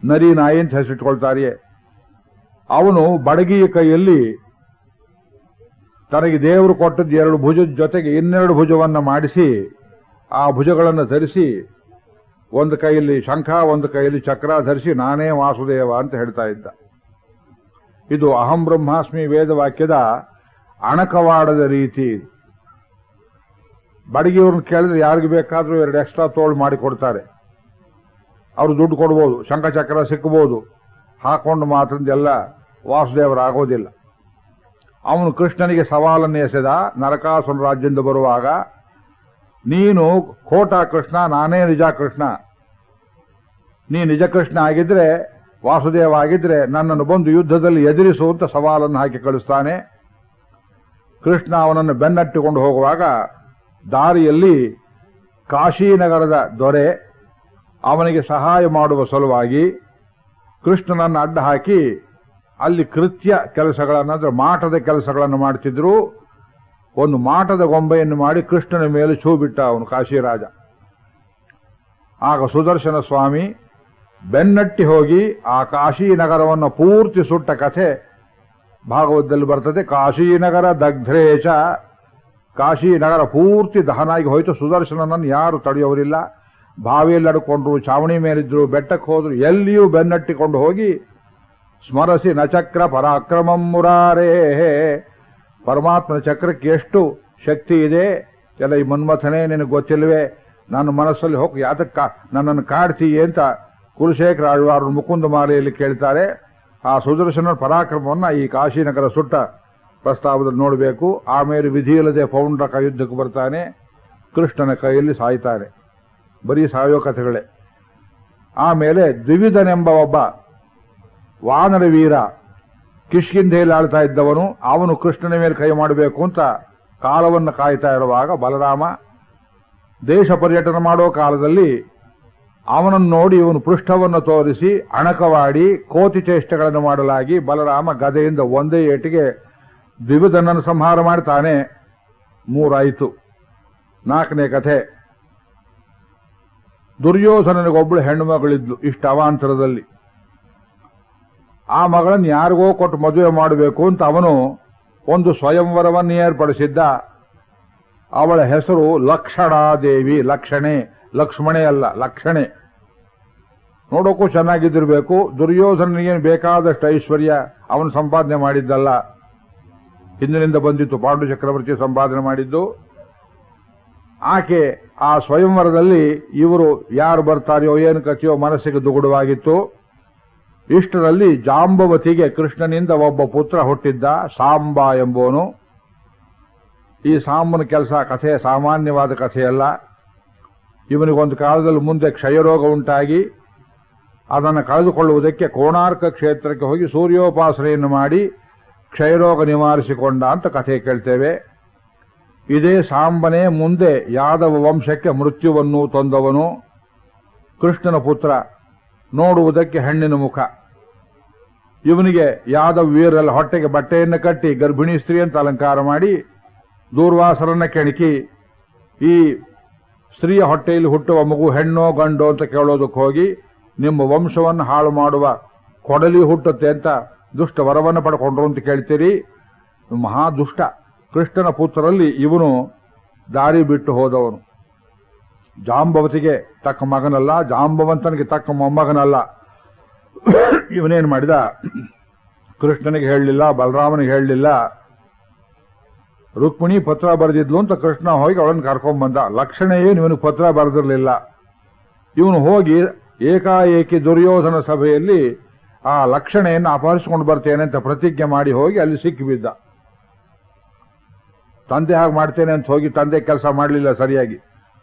ನರಿ ನಾಯಿ ಅಂತ ಹೆಸರಿಟ್ಕೊಳ್ತಾರೆಯೇ. ಅವನು ಬಡಗಿಯ ಕೈಯಲ್ಲಿ ತನಗೆ ದೇವರು ಕೊಟ್ಟದ್ದು 2 ಭುಜದ ಜೊತೆಗೆ ಇನ್ನೆರಡು ಭುಜವನ್ನ ಮಾಡಿಸಿ, ಆ ಭುಜಗಳನ್ನು ಧರಿಸಿ, ಒಂದು ಕೈಯಲ್ಲಿ ಶಂಖ ಒಂದು ಕೈಯಲ್ಲಿ ಚಕ್ರ ಧರಿಸಿ ನಾನೇ ವಾಸುದೇವ ಅಂತ ಹೇಳ್ತಾ ಇದ್ದ. ಇದು ಅಹಂ ಬ್ರಹ್ಮಾಸ್ಮಿ ವೇದವಾಕ್ಯದ ಅಣಕವಾಡದ ರೀತಿ. ಬಡಗಿಯವ್ರನ್ನ ಕೇಳಿದ್ರೆ ಯಾರಿಗೆ ಬೇಕಾದ್ರೂ 2 ಎಕ್ಸ್ಟ್ರಾ ತೋಳು ಮಾಡಿ ಕೊಡ್ತಾರೆ. ಅವರು ದುಡ್ಡು ಕೊಡ್ಬೋದು, ಶಂಖಚಕ್ರ ಸಿಕ್ಕಬಹುದು. ಹಾಕೊಂಡು ಮಾತ್ರದಿಂದ ಎಲ್ಲ ವಾಸುದೇವರಾಗೋದಿಲ್ಲ. ಅವನು ಕೃಷ್ಣನಿಗೆ ಸವಾಲನ್ನು ಎಸೆದ. ನರಕಾಸುರ ರಾಜ್ಯದಿಂದ ಬರುವಾಗ, ನೀನು ಖೋಟ ಕೃಷ್ಣ, ನಾನೇ ನಿಜ ಕೃಷ್ಣ. ನೀ ನಿಜ ಕೃಷ್ಣ ಆಗಿದ್ರೆ, ವಾಸುದೇವ ಆಗಿದ್ರೆ ನನ್ನನ್ನು ಬಂದು ಯುದ್ಧದಲ್ಲಿ ಎದುರಿಸುವಂತ ಸವಾಲನ್ನು ಹಾಕಿ ಕಳಿಸ್ತಾನೆ. ಕೃಷ್ಣ ಅವನನ್ನು ಬೆನ್ನಟ್ಟಿಕೊಂಡು ಹೋಗುವಾಗ ದಾರಿಯಲ್ಲಿ ಕಾಶೀನಗರದ ದೊರೆ ಅವನಿಗೆ ಸಹಾಯ ಮಾಡುವ ಸಲುವಾಗಿ ಕೃಷ್ಣನನ್ನು ಅಡ್ಡ ಹಾಕಿ ಅಲ್ಲಿ ಕೃತ್ಯ ಕೆಲಸಗಳನ್ನು, ಅಂದ್ರೆ ಮಾಟದ ಕೆಲಸಗಳನ್ನು ಮಾಡ್ತಿದ್ರು. ಒಂದು ಮಾಟದ ಗೊಂಬೆಯನ್ನು ಮಾಡಿ ಕೃಷ್ಣನ ಮೇಲೆ ಛೂ ಬಿಟ್ಟ ಅವನು ಕಾಶಿರಾಜ. ಆಗ ಸುದರ್ಶನ ಸ್ವಾಮಿ ಬೆನ್ನಟ್ಟಿ ಹೋಗಿ ಆ ಕಾಶೀನಗರವನ್ನು ಪೂರ್ತಿ ಸುಟ್ಟ ಕಥೆ ಭಾಗವತದಲ್ಲಿ ಬರ್ತದೆ. ಕಾಶೀನಗರ ದಗ್ಧ್ರೇಚ, ಕಾಶೀನಗರ ಪೂರ್ತಿ ದಹನಾಗಿ ಹೋಯಿತು. ಸುದರ್ಶನನನ್ನು ಯಾರು ತಡೆಯೋರಿಲ್ಲ. ಬಾವಿಯಲ್ಲಿ ಅಡ್ಕೊಂಡ್ರು, ಚಾವಣಿ ಮೇಲಿದ್ರು, ಬೆಟ್ಟಕ್ಕೆ ಹೋದ್ರು, ಎಲ್ಲಿಯೂ ಬೆನ್ನಟ್ಟಿಕೊಂಡು ಹೋಗಿ ಸ್ಮರಸಿ ನಚಕ್ರ ಪರಾಕ್ರಮಂ ಮುರಾರೇ, ಪರಮಾತ್ಮನ ಚಕ್ರಕ್ಕೆ ಎಷ್ಟು ಶಕ್ತಿ ಇದೆ, ಎಲ್ಲ ಈ ಮನ್ಮಥನೇ ನಿನಗೆ ಗೊತ್ತಿಲ್ವೇ, ನನ್ನ ಮನಸ್ಸಲ್ಲಿ ಹೋಗಿ ಯಾತಕ್ಕ ನನ್ನನ್ನು ಕಾಡ್ತೀಯೇ ಅಂತ ಕುಲಶೇಖರ ಆಳ್ವಾರರು ಮುಕುಂದ ಮಾಲೆಯಲ್ಲಿ ಕೇಳ್ತಾರೆ. ಆ ಸುದರ್ಶನ ಪರಾಕ್ರಮವನ್ನು ಈ ಕಾಶಿನಗರ ಸುಟ್ಟ ಪ್ರಸ್ತಾವದಲ್ಲಿ ನೋಡಬೇಕು. ಆಮೇಲೆ ವಿಧಿ ಇಲ್ಲದೆ ಪೌಂಡ್ರಕ ಯುದ್ಧಕ್ಕೆ ಬರ್ತಾನೆ, ಕೃಷ್ಣನ ಕೈಯಲ್ಲಿ ಸಾಯ್ತಾನೆ. ಬರೀ ಸಾಯೋ ಕಥೆಗಳೇ. ಆಮೇಲೆ ದ್ವಿವಿಧನೆಂಬ ಒಬ್ಬ ವಾನರ ವೀರ ಕಿಷ್ಕಿಂಧೆಯಲ್ಲಿ ಆಳ್ತಾ ಇದ್ದವನು, ಅವನು ಕೃಷ್ಣನ ಮೇಲೆ ಕೈ ಮಾಡಬೇಕು ಅಂತ ಕಾಲವನ್ನು ಕಾಯ್ತಾ ಇರುವಾಗ ಬಲರಾಮ ದೇಶ ಪರ್ಯಟನೆ ಮಾಡೋ ಕಾಲದಲ್ಲಿ ಅವನನ್ನು ನೋಡಿ ಇವನು ಪೃಷ್ಠವನ್ನು ತೋರಿಸಿ ಅಣಕವಾಡಿ ಕೋತಿ ಚೇಷ್ಟೆಗಳನ್ನು ಮಾಡಲಾಗಿ ಬಲರಾಮ ಗದೆಯಿಂದ ಒಂದೇ ಏಟಿಗೆ ದ್ವಿವಿಧನನ್ನು ಸಂಹಾರ ಮಾಡ್ತಾನೆ. 3 ಆಯಿತು. 4ನೇ ಕಥೆ, ದುರ್ಯೋಧನನಿಗೊಬ್ಬಳು ಹೆಣ್ಣು ಮಗಳಿದ್ಲು ಇಷ್ಟ ಅವಾಂತರದಲ್ಲಿ. ಆ ಮಗಳನ್ನು ಯಾರಿಗೋ ಕೊಟ್ಟು ಮದುವೆ ಮಾಡಬೇಕು ಅಂತ ಅವನು ಒಂದು ಸ್ವಯಂವರವನ್ನು ಏರ್ಪಡಿಸಿದ್ದ. ಅವಳ ಹೆಸರು ಲಕ್ಷಣಾದೇವಿ. ಲಕ್ಷಣೆ, ಲಕ್ಷ್ಮಣೆ ಅಲ್ಲ, ಲಕ್ಷಣೆ. ನೋಡೋಕ್ಕೂ ಚೆನ್ನಾಗಿದ್ದಿರಬೇಕು. ದುರ್ಯೋಧನಿಗೇನು ಬೇಕಾದಷ್ಟು ಐಶ್ವರ್ಯ ಅವನು ಸಂಪಾದನೆ ಮಾಡಿದ್ದಲ್ಲ, ಹಿಂದಿನಿಂದ ಬಂದಿತ್ತು. ಪಾಂಡು ಚಕ್ರವರ್ತಿ ಸಂಪಾದನೆ ಮಾಡಿದ್ದು. ಆಕೆ ಆ ಸ್ವಯಂವರದಲ್ಲಿ ಇವರು ಯಾರು ಬರ್ತಾರೆಯೋ ಏನು ಕಥೆಯೋ ಮನಸ್ಸಿಗೆ ದುಗುಡವಾಗಿತ್ತು. ಇಷ್ಟರಲ್ಲಿ ಜಾಂಬವತಿಗೆ ಕೃಷ್ಣನಿಂದ ಒಬ್ಬ ಪುತ್ರ ಹುಟ್ಟಿದ್ದ, ಸಾಂಬ ಎಂಬುವನು. ಈ ಸಾಂಬನ ಕೆಲಸ ಕಥೆ ಸಾಮಾನ್ಯವಾದ ಕಥೆಯಲ್ಲ. ಇವನಿಗೊಂದು ಕಾಲದಲ್ಲಿ ಮುಂದೆ ಕ್ಷಯರೋಗ ಉಂಟಾಗಿ ಅದನ್ನು ಕಳೆದುಕೊಳ್ಳುವುದಕ್ಕೆ ಕೋಣಾರ್ಕ ಕ್ಷೇತ್ರಕ್ಕೆ ಹೋಗಿ ಸೂರ್ಯೋಪಾಸನೆಯನ್ನು ಮಾಡಿ ಕ್ಷಯರೋಗ ನಿವಾರಿಸಿಕೊಂಡ ಅಂತ ಕಥೆ ಕೇಳ್ತೇವೆ. ಇದೇ ಸಾಂಬನೇ ಮುಂದೆ ಯಾದವ ವಂಶಕ್ಕೆ ಮೃತ್ಯುವನ್ನು ತಂದವನು. ಕೃಷ್ಣನ ಪುತ್ರ, ನೋಡುವುದಕ್ಕೆ ಹೆಣ್ಣಿನ ಮುಖ. ಇವನಿಗೆ ಯಾದವ ವೀರರೆಲ್ಲ ಹೊಟ್ಟೆಗೆ ಬಟ್ಟೆಯನ್ನು ಕಟ್ಟಿ ಗರ್ಭಿಣಿ ಸ್ತ್ರೀ ಅಂತ ಅಲಂಕಾರ ಮಾಡಿ ದೂರ್ವಾಸರನ್ನ ಕೆಣಕಿ ಈ ಸ್ತ್ರೀಯ ಹೊಟ್ಟೆಯಲ್ಲಿ ಹುಟ್ಟುವ ಮಗು ಹೆಣ್ಣೋ ಗಂಡೋ ಅಂತ ಕೇಳೋದಕ್ಕೆ ಹೋಗಿ ನಿಮ್ಮ ವಂಶವನ್ನು ಹಾಳು ಮಾಡುವ ಕೊಡಲಿ ಹುಟ್ಟುತ್ತೆ ಅಂತ ದುಷ್ಟ ವರವನ್ನು ಪಡ್ಕೊಂಡ್ರು ಅಂತ ಕೇಳ್ತೀರಿ. ಮಹಾ ದುಷ್ಟ. ಕೃಷ್ಣನ ಪುತ್ರರಲ್ಲಿ ಇವನು ದಾರಿ ಬಿಟ್ಟು ಹೋದವನು. ಜಾಂಬವತಿಗೆ ತಕ್ಕ ಮಗನಲ್ಲ, ಜಾಂಬವಂತನಿಗೆ ತಕ್ಕ ಮೊಮ್ಮಗನಲ್ಲ. ಇವನೇನು ಮಾಡಿದ, ಕೃಷ್ಣನಿಗೆ ಹೇಳಲಿಲ್ಲ, ಬಲರಾಮನಿಗೆ ಹೇಳಲಿಲ್ಲ. ರುಕ್ಮಿಣಿ ಪತ್ರ ಬರೆದಿದ್ಲು ಅಂತ ಕೃಷ್ಣ ಹೋಗಿ ಅವಳನ್ನು ಕರ್ಕೊಂಡ್ಬಂದ. ಲಕ್ಷಣ ಏನು ಇವನಿಗೆ ಪತ್ರ ಬರೆದಿರಲಿಲ್ಲ. ಇವನು ಹೋಗಿ ಏಕಾಏಕಿ ದುರ್ಯೋಧನ ಸಭೆಯಲ್ಲಿ ಆ ಲಕ್ಷಣೆಯನ್ನು ಅಪಹರಿಸಿಕೊಂಡು ಬರ್ತೇನೆ ಅಂತ ಪ್ರತಿಜ್ಞೆ ಮಾಡಿ ಹೋಗಿ ಅಲ್ಲಿ ಸಿಕ್ಕಿಬಿದ್ದ. ತಂದೆ ಹಾಗೆ ಮಾಡ್ತೇನೆ ಅಂತ ಹೋಗಿ ತಂದೆ ಕೆಲಸ ಮಾಡಲಿಲ್ಲ ಸರಿಯಾಗಿ.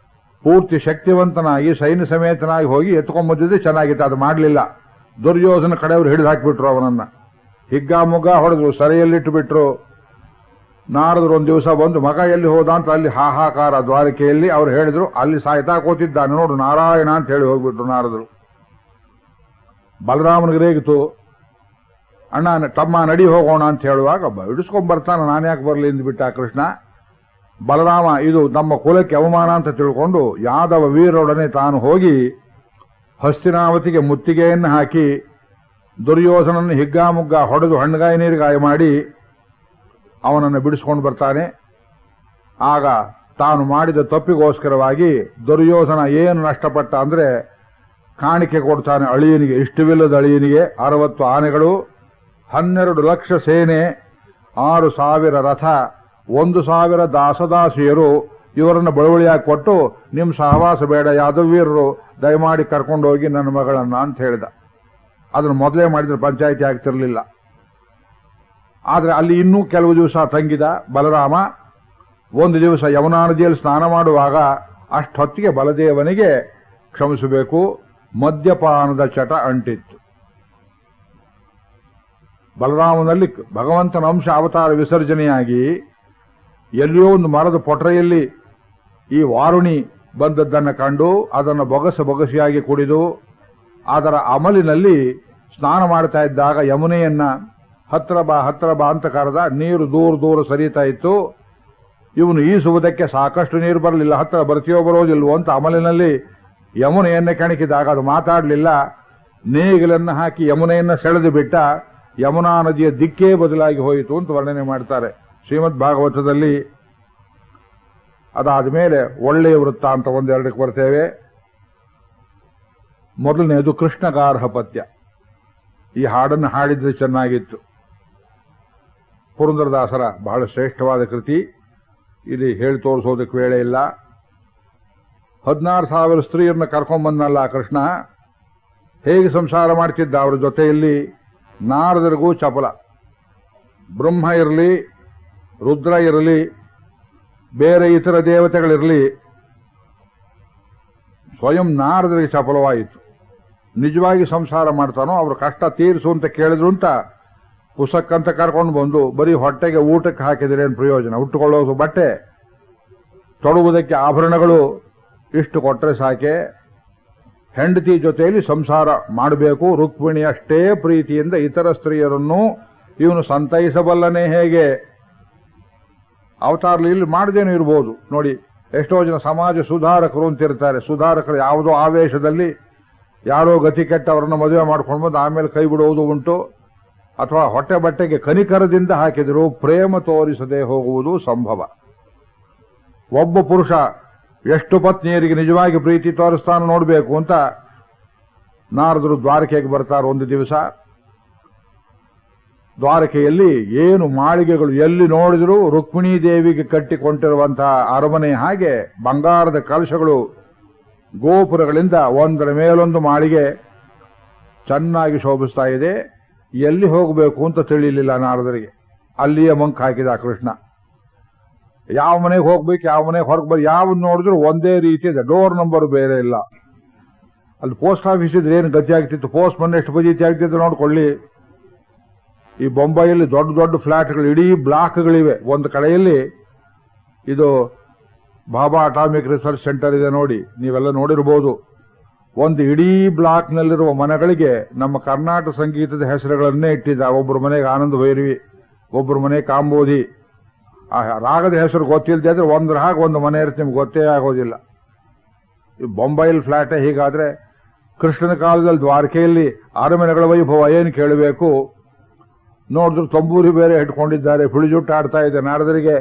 ಪೂರ್ತಿ ಶಕ್ತಿವಂತನಾಗಿ ಸೈನ್ಯ ಸಮೇತನಾಗಿ ಹೋಗಿ ಎತ್ಕೊಂಡ್ಬಂದಿದ್ದೆ ಚೆನ್ನಾಗಿತ್ತು, ಅದು ಮಾಡಲಿಲ್ಲ. ದುರ್ಯೋಧನ ಕಡೆಯವರು ಹಿಡಿದು ಹಾಕಿಬಿಟ್ರು ಅವನನ್ನ. ಹಿಗ್ಗಾಮುಗ್ಗ ಹೊಡೆದ್ರು, ಸೆರೆಯಲ್ಲಿಟ್ಟು ಬಿಟ್ರು. ನಾರದರು ಒಂದು ದಿವಸ ಬಂದು ಮಗ ಎಲ್ಲಿ ಹೋದ ಅಂತ ಅಲ್ಲಿ ಹಾಹಾಕಾರ ದ್ವಾರಕೆಯಲ್ಲಿ. ಅವ್ರು ಹೇಳಿದ್ರು ಅಲ್ಲಿ ಸಾಯ್ತಾ ಕೂತಿದ್ದಾನೆ ನೋಡು ನಾರಾಯಣ ಅಂತ ಹೇಳಿ ಹೋಗ್ಬಿಟ್ರು ನಾರದರು. ಬಲರಾಮನಿಗೆ ರೇಗಿತು. ಅಣ್ಣ ತಮ್ಮ ನಡಿ ಹೋಗೋಣ ಅಂತ ಹೇಳುವಾಗ ಹಿಡಿಸ್ಕೊಂಡ್ ಬರ್ತಾನೆ, ನಾನ್ಯಾಕೆ ಬರಲಿ ಅಂದ್ಬಿಟ್ಟ ಕೃಷ್ಣ. ಬಲರಾಮ ಇದು ನಮ್ಮ ಕುಲಕ್ಕೆ ಅವಮಾನ ಅಂತ ತಿಳ್ಕೊಂಡು ಯಾದವ ವೀರರೊಡನೆ ತಾನು ಹೋಗಿ ಹಸ್ತಿನಾವತಿಗೆ ಮುತ್ತಿಗೆಯನ್ನು ಹಾಕಿ ದುರ್ಯೋಧನನ್ನು ಹಿಗ್ಗಾಮುಗ್ಗ ಹೊಡೆದು ಹಣ್ಣಗಾಯಿ ನೀರುಗಾಯ ಮಾಡಿ ಅವನನ್ನು ಬಿಡಿಸ್ಕೊಂಡು ಬರ್ತಾನೆ. ಆಗ ತಾನು ಮಾಡಿದ ತಪ್ಪಿಗೋಸ್ಕರವಾಗಿ ದುರ್ಯೋಧನ ಏನು ನಷ್ಟಪಟ್ಟ ಅಂದ್ರೆ ಕಾಣಿಕೆ ಕೊಡ್ತಾನೆ ಅಳಿಯನಿಗೆ, ಇಷ್ಟವಿಲ್ಲದ ಅಳಿಯನಿಗೆ 60 ಆನೆಗಳು, 12 ಲಕ್ಷ ಸೇನೆ, 6,000 ರಥ, 1,000 ದಾಸದಾಸಿಯರು. ಇವರನ್ನು ಬಳುವಳಿಯಾಗಿ ಕೊಟ್ಟು ನಿಮ್ಮ ಸಹವಾಸ ಬೇಡ ಯಾದವೀರರು, ದಯಮಾಡಿ ಕರ್ಕೊಂಡೋಗಿ ನನ್ನ ಮಗಳನ್ನ ಅಂತ ಹೇಳಿದ. ಅದನ್ನು ಮೊದಲೇ ಮಾಡಿದ್ರೆ ಪಂಚಾಯಿತಿ ಆಗ್ತಿರಲಿಲ್ಲ. ಆದರೆ ಅಲ್ಲಿ ಇನ್ನೂ ಕೆಲವು ದಿವಸ ತಂಗಿದ ಬಲರಾಮ. ಒಂದು ದಿವಸ ಯಮುನಾ ನದಿಯಲ್ಲಿ ಸ್ನಾನ ಮಾಡುವಾಗ ಅಷ್ಟೊತ್ತಿಗೆ ಬಲದೇವನಿಗೆ ಕ್ಷಮಿಸಬೇಕು, ಮದ್ಯಪಾನದ ಚಟ ಅಂಟಿತ್ತು. ಬಲರಾಮನಲ್ಲಿ ಭಗವಂತನ ಅಂಶ ಅವತಾರ ವಿಸರ್ಜನೆಯಾಗಿ ಎಲ್ಲಿಯೋ ಒಂದು ಮರದ ಪೊಟರೆಯಲ್ಲಿ ಈ ವಾರುಣಿ ಬಂದದ್ದನ್ನು ಕಂಡು ಅದನ್ನು ಬೊಗಸೆಯಾಗಿ ಕುಡಿದು ಅದರ ಅಮಲಿನಲ್ಲಿ ಸ್ನಾನ ಮಾಡ್ತಾ ಇದ್ದಾಗ ಯಮುನೆಯನ್ನ ಹತ್ರ ಬಾ ಅಂತ ಕರೆದ. ನೀರು ದೂರ ಸರಿತಾ ಇತ್ತು. ಇವನು ಈಸುವುದಕ್ಕೆ ಸಾಕಷ್ಟು ನೀರು ಬರಲಿಲ್ಲ. ಹತ್ರ ಬರ್ತೀಯೋ ಬರೋದಿಲ್ವೋ ಅಂತ ಅಮಲಿನಲ್ಲಿ ಯಮುನೆಯನ್ನೇ ಕೆಣಕಿದಾಗ ಅದು ಮಾತಾಡಲಿಲ್ಲ. ನೇಗಿಲನ್ನು ಹಾಕಿ ಯಮುನೆಯನ್ನ ಸೆಳೆದು ಬಿಟ್ಟ. ಯಮುನಾ ನದಿಯ ದಿಕ್ಕೇ ಬದಲಾಗಿ ಹೋಯಿತು ಅಂತ ವರ್ಣನೆ ಮಾಡ್ತಾರೆ ಶ್ರೀಮದ್ ಭಾಗವತದಲ್ಲಿ. ಅದಾದ ಮೇಲೆ ಒಳ್ಳೆಯ ವೃತ್ತ ಅಂತ ಒಂದೆರಡಕ್ಕೆ ಬರ್ತೇವೆ. ಮೊದಲನೆಯದು ಕೃಷ್ಣಗಾರ್ಹ ಪದ್ಯ. ಈ ಹಾಡನ್ನು ಹಾಡಿದ್ರೆ ಚೆನ್ನಾಗಿತ್ತು. ಪುರಂದರದಾಸರ ಬಹಳ ಶ್ರೇಷ್ಠವಾದ ಕೃತಿ. ಇಲ್ಲಿ ಹೇಳಿ ತೋರಿಸೋದಕ್ಕೆ ವೇಳೆ ಇಲ್ಲ. 16,000 ಸ್ತ್ರೀಯರನ್ನ ಕರ್ಕೊಂಡ್ಬಂದಲ್ಲ ಕೃಷ್ಣ. ಹೇಗೆ ಸಂಸಾರ ಮಾಡ್ತಿದ್ದ ಅವರ ಜೊತೆಯಲ್ಲಿ? ನಾರದರಿಗೂ ಚಪಲ. ಬ್ರಹ್ಮ ಇರಲಿ, ರುದ್ರ ಇರಲಿ, ಬೇರೆ ಇತರ ದೇವತೆಗಳಿರಲಿ, ಸ್ವಯಂ ನಾರದರಿಗೆ ಚಪಲವಾಯಿತು. ನಿಜವಾಗಿ ಸಂಸಾರ ಮಾಡ್ತಾನೋ ಅವ್ರ ಕಷ್ಟ ತೀರಿಸು ಅಂತ ಕೇಳಿದ್ರು ಅಂತ ಪುಸ್ತಕಂತ ಕರ್ಕೊಂಡು ಬಂದು ಬರೀ ಹೊಟ್ಟೆಗೆ ಊಟಕ್ಕೆ ಹಾಕಿದ್ರೆ ಏನು ಪ್ರಯೋಜನ? ಉಟ್ಟುಕೊಳ್ಳೋದು ಬಟ್ಟೆ, ತೊಡುವುದಕ್ಕೆ ಆಭರಣಗಳು ಇಷ್ಟು ಕೊಟ್ಟರೆ ಸಾಕೆ. ಹೆಂಡತಿ ಜೊತೆಯಲ್ಲಿ ಸಂಸಾರ ಮಾಡಬೇಕು. ರುಕ್ಮಿಣಿ ಅಷ್ಟೇ ಪ್ರೀತಿಯಿಂದ ಇತರ ಸ್ತ್ರೀಯರನ್ನು ಇವನು ಸಂತೈಸಬಲ್ಲನೇ ಹೇಗೆ? ಅವತಾರದಲ್ಲಿ ಮಾಡದೇನೂ ಇರ್ಬೋದು. ನೋಡಿ, ಎಷ್ಟೋ ಜನ ಸಮಾಜ ಸುಧಾರಕರು ಅಂತಿರ್ತಾರೆ. ಸುಧಾರಕರು ಯಾವುದೋ ಆವೇಶದಲ್ಲಿ ಯಾರೋ ಗತಿ ಕೆಟ್ಟವರನ್ನು ಮದುವೆ ಮಾಡ್ಕೊಂಡು ಬಂದು ಆಮೇಲೆ ಕೈ ಬಿಡುವುದು ಉಂಟು. ಅಥವಾ ಹೊಟ್ಟೆ ಬಟ್ಟೆಗೆ ಕನಿಕರದಿಂದ ಹಾಕಿದ್ರು ಪ್ರೇಮ ತೋರಿಸದೆ ಹೋಗುವುದು ಸಂಭವ. ಒಬ್ಬ ಪುರುಷ ಎಷ್ಟು ಪತ್ನಿಯರಿಗೆ ನಿಜವಾಗಿ ಪ್ರೀತಿ ತೋರಿಸ್ತಾನೋ ನೋಡಬೇಕು ಅಂತ ನಾರದರು ದ್ವಾರಕೆಗೆ ಬರ್ತಾರೆ. ಒಂದು ದಿವಸ ದ್ವಾರಕೆಯಲ್ಲಿ ಏನು ಮಾಳಿಗೆಗಳು, ಎಲ್ಲಿ ನೋಡಿದರೂ ರುಕ್ಮಿಣೀ ದೇವಿಗೆ ಕಟ್ಟಿಕೊಂಡಿರುವಂತಹ ಅರಮನೆ ಹಾಗೆ ಬಂಗಾರದ ಕಲಶಗಳು, ಗೋಪುರಗಳಿಂದ ಒಂದರ ಮೇಲೊಂದು ಮಾಳಿಗೆ ಚೆನ್ನಾಗಿ ಶೋಭಿಸ್ತಾ ಇದೆ. ಎಲ್ಲಿ ಹೋಗಬೇಕು ಅಂತ ತಿಳಿಯಲಿಲ್ಲ ನಾರದರಿಗೆ. ಅಲ್ಲಿಯೇ ಮಂಕ್ ಹಾಕಿದ ಕೃಷ್ಣ. ಯಾವ ಮನೆಗೆ ಹೋಗ್ಬೇಕು, ಯಾವ ಮನೆಗೆ ಹೊರಗೆ ಯಾವ್ದು ನೋಡಿದ್ರು ಒಂದೇ ರೀತಿ ಇದೆ. ಡೋರ್ ನಂಬರ್ ಬೇರೆ ಇಲ್ಲ. ಅಲ್ಲಿ ಪೋಸ್ಟ್ ಆಫೀಸ್ ಇದ್ರೆ ಏನು ಗತಿ ಆಗ್ತಿತ್ತು, ಪೋಸ್ಟ್ ಮನೆ ಎಷ್ಟು ಬಜೀತಿ ಆಗ್ತಿತ್ತು ನೋಡ್ಕೊಳ್ಳಿ. ಈ ಬೊಂಬೈಯಲ್ಲಿ ದೊಡ್ಡ ದೊಡ್ಡ ಫ್ಲಾಟ್ಗಳು, ಇಡೀ ಬ್ಲಾಕ್ಗಳಿವೆ. ಒಂದು ಕಡೆಯಲ್ಲಿ ಇದು ಬಾಬಾ ಅಟಾಮಿಕ್ ರಿಸರ್ಚ್ ಸೆಂಟರ್ ಇದೆ ನೋಡಿ, ನೀವೆಲ್ಲ ನೋಡಿರ್ಬೋದು. ಒಂದು ಇಡೀ ಬ್ಲಾಕ್ನಲ್ಲಿರುವ ಮನೆಗಳಿಗೆ ನಮ್ಮ ಕರ್ನಾಟಕ ಸಂಗೀತದ ಹೆಸರುಗಳನ್ನೇ ಇಟ್ಟಿದ್ದಾರೆ. ಒಬ್ಬರ ಮನೆಗೆ ಆನಂದ ಭೈರವಿ, ಒಬ್ಬರ ಮನೆ ಕಾಂಬೋದಿ. ಆ ರಾಗದ ಹೆಸರು ಗೊತ್ತಿಲ್ಲದೆ ಆದ್ರೆ ಒಂದ್ರ ಹಾಗೆ ಒಂದು ಮನೆ ಇರುತ್ತೆ, ನಿಮ್ಗೆ ಗೊತ್ತೇ ಆಗೋದಿಲ್ಲ. ಈ ಬೊಂಬೈಲ್ ಫ್ಲಾಟೇ ಹೀಗಾದ್ರೆ ಕೃಷ್ಣನ ಕಾಲದಲ್ಲಿ ದ್ವಾರಕೆಯಲ್ಲಿ ಅರಮನೆಗಳ ವೈಭವ ಏನು ಕೇಳಬೇಕು? ನೋಡಿದ್ರು ತಂಬೂರಿ ಬೇರೆ ಇಟ್ಕೊಂಡಿದ್ದಾರೆ, ಫುಳಿಜುಟ್ಟು ಆಡ್ತಾ ಇದೆ. ನಾರದರಿಗೆ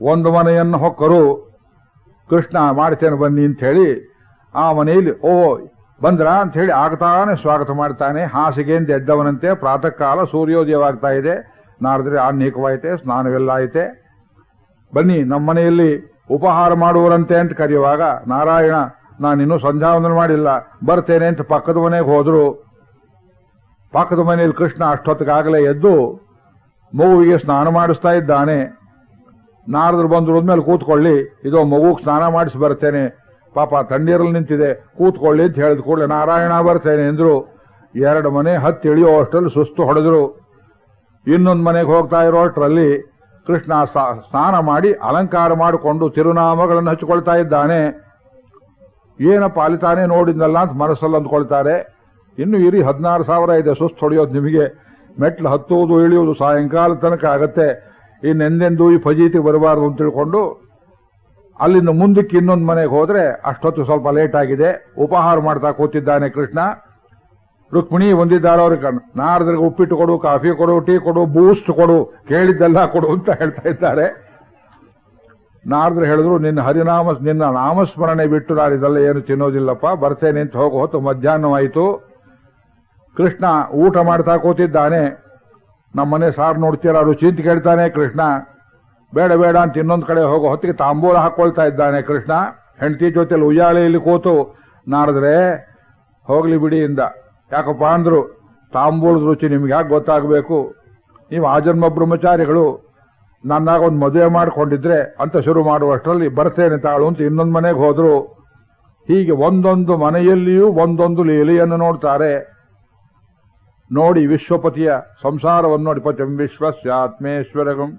ಒಂದು ಮನೆಯನ್ನು ಹೊಕ್ಕರು. ಕೃಷ್ಣ ಮಾಡ್ತೇನೆ ಬನ್ನಿ ಅಂತ ಹೇಳಿ ಆ ಮನೆಯಲ್ಲಿ ಬಂದ್ರ ಅಂತ ಹೇಳಿ ಆಗ್ತಾನೆ ಸ್ವಾಗತ ಮಾಡ್ತಾನೆ. ಹಾಸಿಗೆಯಿಂದ ಎದ್ದವನಂತೆ ಪ್ರಾತಃ ಕಾಲ ಸೂರ್ಯೋದಯವಾಗ್ತಾ ಇದೆ. ನಾರದ್ರೆ ಆನ್ಹಿಕವಾಯ್ತೆ, ಸ್ನಾನವೆಲ್ಲ ಐತೆ, ಬನ್ನಿ ನಮ್ಮ ಮನೆಯಲ್ಲಿ ಉಪಹಾರ ಮಾಡುವರಂತೆ ಅಂತ ಕರೆಯುವಾಗ ನಾರಾಯಣ ನಾನಿನ್ನೂ ಸಂಧ್ಯಾವಂದನೆ ಮಾಡಿಲ್ಲ, ಬರ್ತೇನೆ ಅಂತ ಪಕ್ಕದ ಮನೆಗೆ ಹೋದ್ರು. ಪಕ್ಕದ ಮನೆಯಲ್ಲಿ ಕೃಷ್ಣ ಅಷ್ಟೊತ್ತಿಗಾಗಲೇ ಎದ್ದು ಮಗುವಿಗೆ ಸ್ನಾನ ಮಾಡಿಸ್ತಾ ಇದ್ದಾನೆ. ನಾರದರು ಬಂದ್ರು ಮೇಲೆ ಕೂತ್ಕೊಳ್ಳಿ, ಇದೋ ಮಗುಗೆ ಸ್ನಾನ ಮಾಡಿಸಿ ಬರ್ತೇನೆ, ಪಾಪ ತಣ್ಣೀರಲ್ಲಿ ನಿಂತಿದೆ, ಕೂತ್ಕೊಳ್ಳಿ ಅಂತ ಹೇಳಿದ ಕೂಡಲೇ ನಾರಾಯಣ ಬರ್ತೇನೆ ಎಂದ್ರು. 2 ಮನೆ ಹತ್ತಿ ಇಳಿಯೋ ಅಷ್ಟರಲ್ಲಿ ಸುಸ್ತು ಹೊಡೆದ್ರು. ಇನ್ನೊಂದು ಮನೆಗೆ ಹೋಗ್ತಾ ಇರೋ ಅಷ್ಟರಲ್ಲಿ ಕೃಷ್ಣ ಸ್ನಾನ ಮಾಡಿ ಅಲಂಕಾರ ಮಾಡಿಕೊಂಡು ತಿರುನಾಮಗಳನ್ನು ಹಚ್ಕೊಳ್ತಾ ಇದ್ದಾನೆ. ಏನಪ್ಪ ಅಲಿತಾನೆ ನೋಡಿದ್ನಲ್ಲ ಅಂತ ಮನಸ್ಸಲ್ಲಿ ಅಂದ್ಕೊಳ್ತಾರೆ. ಇನ್ನು ಇರಿ 16,000 ಇದೆ, ಸುಸ್ತು ಹೊಡೆಯೋದು ನಿಮಗೆ. ಮೆಟ್ಲು ಹತ್ತುವುದು ಇಳಿಯುವುದು ಸಾಯಂಕಾಲ ತನಕ ಆಗತ್ತೆ. ಇನ್ನೆಂದೆಂದೂ ಈ ಫಜೀತಿಗೆ ಬರಬಾರದು ಅಂತ ತಿಳ್ಕೊಂಡು ಅಲ್ಲಿಂದ ಮುಂದಕ್ಕೆ ಇನ್ನೊಂದು ಮನೆಗೆ ಹೋದ್ರೆ ಅಷ್ಟೊತ್ತು ಸ್ವಲ್ಪ ಲೇಟ್ ಆಗಿದೆ. ಉಪಹಾರ ಮಾಡ್ತಾ ಕೂತಿದ್ದಾನೆ ಕೃಷ್ಣ. ರುಕ್ಮಿಣಿ ಒಂದಿದ್ದಾರೆ ಅವ್ರಿಗೆ. ನಾರದರಿಗೆ ಉಪ್ಪಿಟ್ಟು ಕೊಡು, ಕಾಫಿ ಕೊಡು, ಟೀ ಕೊಡು, ಬೂಸ್ಟ್ ಕೊಡು, ಕೇಳಿದ್ದೆಲ್ಲ ಕೊಡು ಅಂತ ಹೇಳ್ತಾ ಇದ್ದಾರೆ. ನಾರದ್ರು ಹೇಳಿದ್ರು, ನಿನ್ನ ನಾಮಸ್ಮರಣೆ ಬಿಟ್ಟು ನಾನು ಇದೆಲ್ಲ ಏನು ತಿನ್ನೋದಿಲ್ಲಪ್ಪ, ಬರ್ತೇನೆ ಅಂತ ಹೋಗೋ ಹೊತ್ತು ಮಧ್ಯಾಹ್ನವಾಯಿತು. ಕೃಷ್ಣ ಊಟ ಮಾಡ್ತಾ ಕೂತಿದ್ದಾನೆ. ನಮ್ಮನೆ ಸಾರು ನೋಡ್ತೀರಾ ರುಚಿ ಅಂತ ಕೇಳ್ತಾನೆ ಕೃಷ್ಣ. ಬೇಡ ಬೇಡ ಅಂತ ಇನ್ನೊಂದು ಕಡೆ ಹೋಗೋ ಹೊತ್ತಿಗೆ ತಾಂಬೂಲ ಹಾಕೊಳ್ತಾ ಇದ್ದಾನೆ ಕೃಷ್ಣ. ಹೆಂಡತಿ ಜೊತೆಲಿ ಉಯ್ಯಾಲೆಯಲ್ಲಿ ಕೂತು. ನಾರದ್ರೆ ಹೋಗ್ಲಿ ಬಿಡಿ ಇಂದ. ಯಾಕಪ್ಪ ಅಂದ್ರು, ತಾಂಬೂಲದ ರುಚಿ ನಿಮ್ಗೆ ಯಾಕೆ ಗೊತ್ತಾಗಬೇಕು? ನೀವು ಆಜನ್ಮ ಬ್ರಹ್ಮಚಾರಿಗಳು, ನನ್ನಾಗ ಒಂದು ಮದುವೆ ಮಾಡಿಕೊಂಡಿದ್ರೆ ಅಂತ ಶುರು ಮಾಡುವಷ್ಟರಲ್ಲಿ ಬರ್ತೇನೆ ತಾಳು ಅಂತ ಇನ್ನೊಂದು ಮನೆಗೆ ಹೋದ್ರು. ಹೀಗೆ ಒಂದೊಂದು ಮನೆಯಲ್ಲಿಯೂ ಒಂದೊಂದು ಲೀಲೆಯನ್ನು ನೋಡ್ತಾರೆ. ನೋಡಿ ವಿಶ್ವಪತಿಯ ಸಂಸಾರವನ್ನು ನೋಡಿ. ಪತಿಂ ವಿಶ್ವಸ್ಯಾತ್ಮೇಶ್ವರಗಂ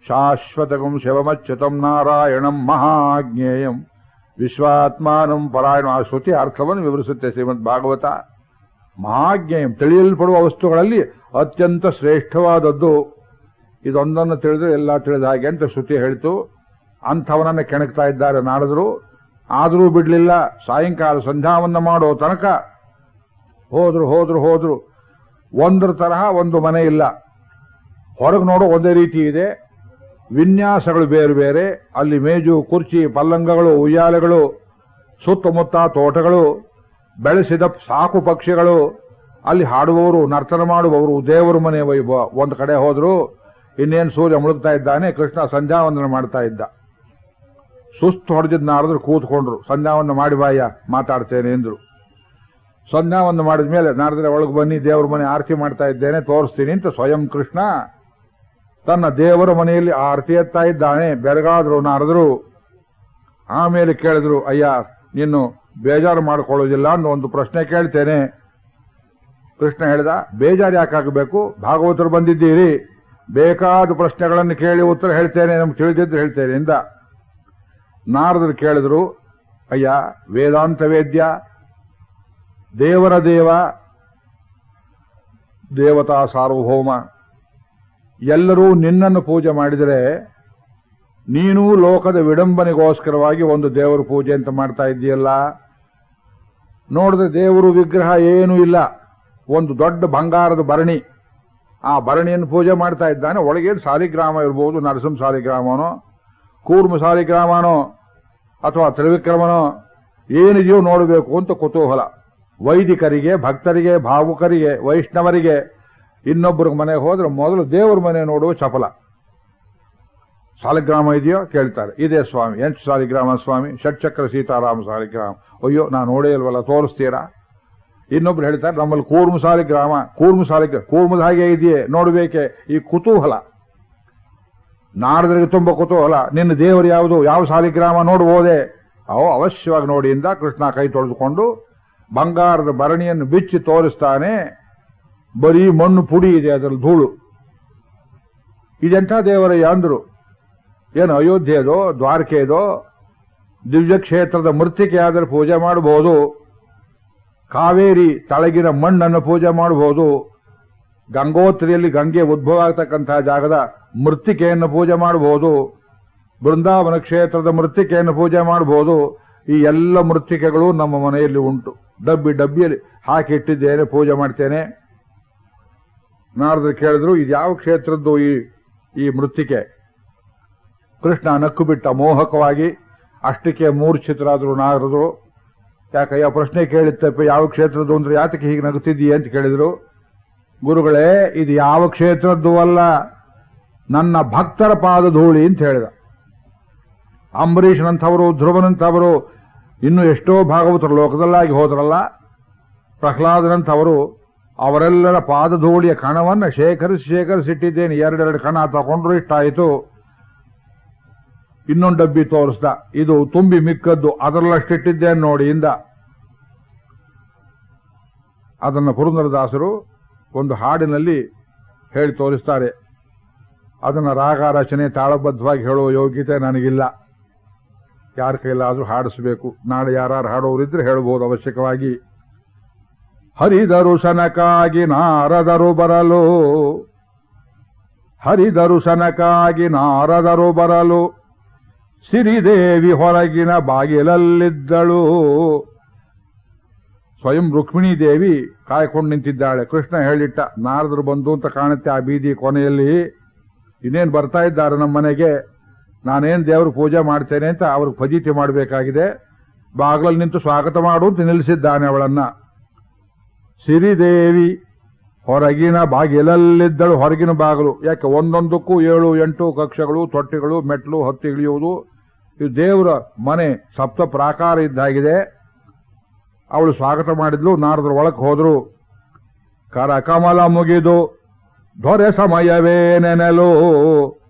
ಶಾಶ್ವತಗಂ ಶಿವಮಚ್ಯುತಂ ನಾರಾಯಣಂ ಮಹಾಜ್ಞೇಯಂ ವಿಶ್ವಾತ್ಮಾನಂ ಪರಾಯಣ. ಆ ಶ್ರುತಿ ಅರ್ಥವನ್ನು ವಿವರಿಸುತ್ತೆ ಶ್ರೀಮದ್ ಭಾಗವತ. ಮಹಾಜ್ಞೇಯಂ, ತಿಳಿಯಲ್ಪಡುವ ವಸ್ತುಗಳಲ್ಲಿ ಅತ್ಯಂತ ಶ್ರೇಷ್ಠವಾದದ್ದು. ಇದೊಂದನ್ನು ತಿಳಿದ್ರೆ ಎಲ್ಲ ತಿಳಿದ ಹಾಗೆ ಅಂತ ಶ್ರುತಿ ಹೇಳಿತು. ಅಂಥವನನ್ನು ಕೆಣಕ್ತಾ ಇದ್ದಾರೆ ನಾರದರು. ಆದರೂ ಬಿಡ್ಲಿಲ್ಲ. ಸಾಯಂಕಾಲ ಸಂಧ್ಯಾವನ್ನ ಮಾಡೋ ತನಕ ಹೋದ್ರು. ಒಂದರ ತರಹ ಒಂದು ಮನೆ ಇಲ್ಲ. ಹೊರಗೆ ನೋಡೋ ಒಂದೇ ರೀತಿ ಇದೆ, ವಿನ್ಯಾಸಗಳು ಬೇರೆ ಬೇರೆ. ಅಲ್ಲಿ ಮೇಜು, ಕುರ್ಚಿ, ಪಲ್ಲಂಗಗಳು, ಉಯ್ಯಾಲೆಗಳು, ಸುತ್ತಮುತ್ತ ತೋಟಗಳು, ಬೆಳೆಸಿದ ಸಾಕು ಪಕ್ಷಿಗಳು, ಅಲ್ಲಿ ಹಾಡುವವರು, ನರ್ತನ ಮಾಡುವವರು, ದೇವರ ಮನೆ ವೈಭವ. ಒಂದು ಕಡೆ ಹೋದ್ರು, ಇನ್ನೇನು ಸೂರ್ಯ ಮುಳುಗ್ತಾ ಇದ್ದಾನೆ, ಕೃಷ್ಣ ಸಂಧ್ಯಾವಂದನ ಮಾಡ್ತಾ ಇದ್ದ. ಸುಸ್ತು ಹೊಡೆದಿದ್ದ ನಾರದ್ರು ಕೂತ್ಕೊಂಡ್ರು. ಸಂಧ್ಯಾವಂದನ ಮಾಡಿ ಬಾಯ ಮಾತಾಡ್ತೇನೆ ಎಂದ್ರು. ಸಂಧ್ಯಾವಂದನ ಮಾಡಿದ ಮೇಲೆ ನಾರದ್ರೆ ಒಳಗೆ ಬನ್ನಿ, ದೇವರ ಮನೆ ಆರತಿ ಮಾಡ್ತಾ ಇದ್ದೇನೆ ತೋರಿಸ್ತೀನಿ ಅಂತ ಸ್ವಯಂ ಕೃಷ್ಣ ತನ್ನ ದೇವರ ಮನೆಯಲ್ಲಿ ಆರತಿ ಎತ್ತಾ ಇದ್ದಾನೆ. ಬೆರಗಾದ್ರು ನಾರದರು. ಆಮೇಲೆ ಕೇಳಿದ್ರು, ಅಯ್ಯ ನೀನು ಬೇಜಾರು ಮಾಡಿಕೊಳ್ಳೋದಿಲ್ಲ ಅನ್ನೋ ಒಂದು ಪ್ರಶ್ನೆ ಕೇಳ್ತೇನೆ. ಕೃಷ್ಣ ಹೇಳಿದ, ಬೇಜಾರು ಯಾಕಾಗಬೇಕು? ಭಾಗವತರು ಬಂದಿದ್ದೀರಿ, ಬೇಕಾದ ಪ್ರಶ್ನೆಗಳನ್ನು ಕೇಳಿ ಉತ್ತರ ಹೇಳ್ತೇನೆ, ನಮ್ಗೆ ತಿಳಿದಿದ್ದು ಹೇಳ್ತೇನೆ ಎಂದ. ನಾರದರು ಕೇಳಿದ್ರು, ಅಯ್ಯ ವೇದಾಂತ ವೇದ್ಯ, ದೇವರ ದೇವ, ದೇವತಾ ಸಾರ್ವಭೌಮ, ಎಲ್ಲರೂ ನಿನ್ನನ್ನು ಪೂಜೆ ಮಾಡಿದರೆ ನೀನೂ ಲೋಕದ ವಿಡಂಬನೆಗೋಸ್ಕರವಾಗಿ ಒಂದು ದೇವರ ಪೂಜೆ ಅಂತ ಮಾಡ್ತಾ ಇದ್ದೀಯಲ್ಲ. ನೋಡಿದ್ರೆ ದೇವರು ವಿಗ್ರಹ ಏನೂ ಇಲ್ಲ, ಒಂದು ದೊಡ್ಡ ಬಂಗಾರದ ಭರಣಿ. ಆ ಭರಣಿಯನ್ನು ಪೂಜೆ ಮಾಡ್ತಾ ಇದ್ದಾನೆ. ಒಳಗೇನು ಸಾಲಿಗ್ರಾಮ ಇರ್ಬೋದು, ನರಸಿಂಹ ಸಾಲಿಗ್ರಾಮನೋ, ಕೂರ್ಮ ಸಾಲಿಗ್ರಾಮನೋ ಅಥವಾ ತ್ರಿವಿಕ್ರಮನೋ ಏನಿದೆಯೋ ನೋಡಬೇಕು ಅಂತ ಕುತೂಹಲ. ವೈದಿಕರಿಗೆ, ಭಕ್ತರಿಗೆ, ಭಾವುಕರಿಗೆ, ವೈಷ್ಣವರಿಗೆ. ಇನ್ನೊಬ್ಬರ ಮನೆಗೆ ಹೋದ್ರೆ ಮೊದಲು ದೇವರ ಮನೆ ನೋಡುವ ಚಪಲ. ಸಾಲಿಗ್ರಾಮ ಇದೆಯೋ ಕೇಳ್ತಾರೆ. ಇದೇ ಸ್ವಾಮಿ. ಎಂಟು ಸಾಲಿಗ್ರಾಮ ಸ್ವಾಮಿ, ಷಟ್ಚಕ್ರ ಸೀತಾರಾಮ ಸಾಲಿಗ್ರಾಮ. ಅಯ್ಯೋ ನಾ ನೋಡೇ ಇಲ್ವಲ್ಲ, ತೋರಿಸ್ತೀರಾ? ಇನ್ನೊಬ್ರು ಹೇಳ್ತಾರೆ, ನಮ್ಮಲ್ಲಿ ಕೂರ್ಮ ಸಾಲಿಗ್ರಾಮ, ಕೂರ್ಮದ ಹಾಗೆ ಇದೆಯೇ ನೋಡ್ಬೇಕೆ? ಈ ಕುತೂಹಲ ನಾರದರಿಗೆ ತುಂಬ ಕುತೂಹಲ. ನಿನ್ನ ದೇವರು ಯಾವುದು, ಯಾವ ಸಾಲಿಗ್ರಾಮ ನೋಡ್ಬೋದೆ? ಅವಶ್ಯವಾಗಿ ನೋಡಿಯಿಂದ ಕೃಷ್ಣ ಕೈ ತೊಳೆದುಕೊಂಡು ಬಂಗಾರದ ಭರಣಿಯನ್ನು ಬಿಚ್ಚಿ ತೋರಿಸ್ತಾನೆ. ಬರೀ ಮಣ್ಣು ಪುಡಿ ಇದೆ, ಅದರಲ್ಲಿ ಧೂಳು. ಇದೆಂಥ ದೇವರಯ್ಯ ಅಂದ್ರು. ಏನು ಅಯೋಧ್ಯೆದೋ, ದ್ವಾರಕೆದೋ, ದಿವ್ಯ ಕ್ಷೇತ್ರದ ಮೃತ್ತಿಕೆ ಆದರೆ ಪೂಜೆ ಮಾಡಬಹುದು. ಕಾವೇರಿ ತಳಗಿನ ಮಣ್ಣನ್ನು ಪೂಜೆ ಮಾಡಬಹುದು. ಗಂಗೋತ್ರಿಯಲ್ಲಿ ಗಂಗೆ ಉದ್ಭವ ಆಗ್ತಕ್ಕಂತಹ ಜಾಗದ ಮೃತ್ತಿಕೆಯನ್ನು ಪೂಜೆ ಮಾಡಬಹುದು. ಬೃಂದಾವನ ಕ್ಷೇತ್ರದ ಮೃತ್ತಿಕೆಯನ್ನು ಪೂಜೆ ಮಾಡಬಹುದು. ಈ ಎಲ್ಲ ಮೃತ್ತಿಕೆಗಳು ನಮ್ಮ ಮನೆಯಲ್ಲಿ ಉಂಟು. ಡಬ್ಬಿಯಲ್ಲಿ ಹಾಕಿ ಇಟ್ಟಿದ್ದೇನೆ, ಪೂಜೆ ಮಾಡ್ತೇನೆ. ನಾರದರು ಕೇಳಿದ್ರು, ಇದು ಯಾವ ಕ್ಷೇತ್ರದ್ದು ಈ ಮೃತ್ತಿಕೆ? ಕೃಷ್ಣ ನಕ್ಕು ಬಿಟ್ಟ ಮೋಹಕವಾಗಿ. ಅಷ್ಟಕ್ಕೆ ಮೂರ್ಛಿತರಾದ್ರು ನಾರದರು. ಯಾಕಯ್ಯ ಪ್ರಶ್ನೆ ಕೇಳಿತ್ತಪ್ಪ, ಯಾವ ಕ್ಷೇತ್ರದ್ದು ಅಂದ್ರೆ ಯಾತಕ್ಕೆ ಹೀಗೆ ನಗುತ್ತಿದ್ದೀಯ ಅಂತ ಕೇಳಿದ್ರು. ಗುರುಗಳೇ, ಇದು ಯಾವ ಕ್ಷೇತ್ರದ್ದು ಅಲ್ಲ, ನನ್ನ ಭಕ್ತರ ಪಾದ ಧೂಳಿ ಅಂತ ಹೇಳಿದ. ಅಂಬರೀಷನಂಥವರು, ಧ್ರುವನಂಥವರು, ಇನ್ನು ಎಷ್ಟೋ ಭಾಗವತರು ಲೋಕದಲ್ಲಾಗಿ ಹೋದ್ರಲ್ಲ, ಪ್ರಹ್ಲಾದನಂಥವರು, ಅವರೆಲ್ಲರ ಪಾದಧೂಳಿಯ ಕಣವನ್ನು ಶೇಖರಿಸಿಟ್ಟಿದ್ದೇನೆ. ಎರಡೆರಡು ಕಣ ತಗೊಂಡ್ರು ಇಷ್ಟಾಯಿತು. ಇನ್ನೊಂದು ಡಬ್ಬಿ ತೋರಿಸ್ದ, ಇದು ತುಂಬಿ ಮಿಕ್ಕದ್ದು, ಅದರಲ್ಲಷ್ಟಿಟ್ಟಿದ್ದೇನೆ ನೋಡಿ ಇಂದ. ಅದನ್ನು ಪುರಂದರದಾಸರು ಒಂದು ಹಾಡಿನಲ್ಲಿ ಹೇಳಿ ತೋರಿಸ್ತಾರೆ. ಅದನ್ನು ರಾಗ ರಚನೆ ತಾಳಬದ್ಧವಾಗಿ ಹೇಳುವ ಯೋಗ್ಯತೆ ನನಗಿಲ್ಲ. ಯಾರ ಕೈಲಾದ್ರೂ ಹಾಡಿಸಬೇಕು. ನಾಳೆ ಯಾರು ಹಾಡೋರಿದ್ರೆ ಹೇಳಬಹುದು ಅವಶ್ಯಕವಾಗಿ. ಹರಿದರುಶನಕ್ಕಾಗಿ ನಾರದರು ಬರಲು, ಹರಿದರುಶನಕ್ಕಾಗಿ ನಾರದರು ಬರಲು, ಸಿರಿದೇವಿ ಹೊರಗಿನ ಬಾಗಿಲಲ್ಲಿದ್ದಳು. ಸ್ವಯಂ ರುಕ್ಮಿಣೀ ದೇವಿ ಕಾಯ್ಕೊಂಡು ನಿಂತಿದ್ದಾಳೆ. ಕೃಷ್ಣ ಹೇಳಿಟ್ಟ, ನಾರದರು ಬಂದು ಅಂತ ಕಾಣುತ್ತೆ ಆ ಬೀದಿ ಕೊನೆಯಲ್ಲಿ. ಇನ್ನೇನು ಬರ್ತಾ ಇದ್ದಾರೆ ನಮ್ಮ ಮನೆಗೆ, ನಾನೇನು ದೇವ್ರ ಪೂಜೆ ಮಾಡ್ತೇನೆ ಅಂತ ಅವ್ರಿಗೆ ಫಜೀತಿ ಮಾಡಬೇಕಾಗಿದೆ. ಬಾಗಿಲಲ್ಲಿ ನಿಂತು ಸ್ವಾಗತ ಮಾಡು ಅಂತ ನಿಲ್ಲಿಸಿದ್ದಾನೆ ಅವಳನ್ನ. ಸಿರಿದೇವಿ ಹೊರಗಿನ ಬಾಗಿಲಲ್ಲಿದ್ದಳು. ಹೊರಗಿನ ಬಾಗಿಲು ಯಾಕೆ? ಒಂದೊಂದಕ್ಕೂ 7-8 ಕಕ್ಷಗಳು, ತೊಟ್ಟಿಗಳು, ಮೆಟ್ಲು ಹತ್ತಿ ಇಳಿಯುವುದು. ಇದು ದೇವರ ಮನೆ ಸಪ್ತ ಪ್ರಾಕಾರ ಇದ್ದಾಗಿದೆ. ಅವಳು ಸ್ವಾಗತ ಮಾಡಿದ್ಲು. ನಾರದರು ಒಳಕ್ಕೆ ಹೋದ್ರು. ಕರಕಮಲ ಮುಗಿದು ದೊರೆ ಸಮಯವೇನೆನಲು.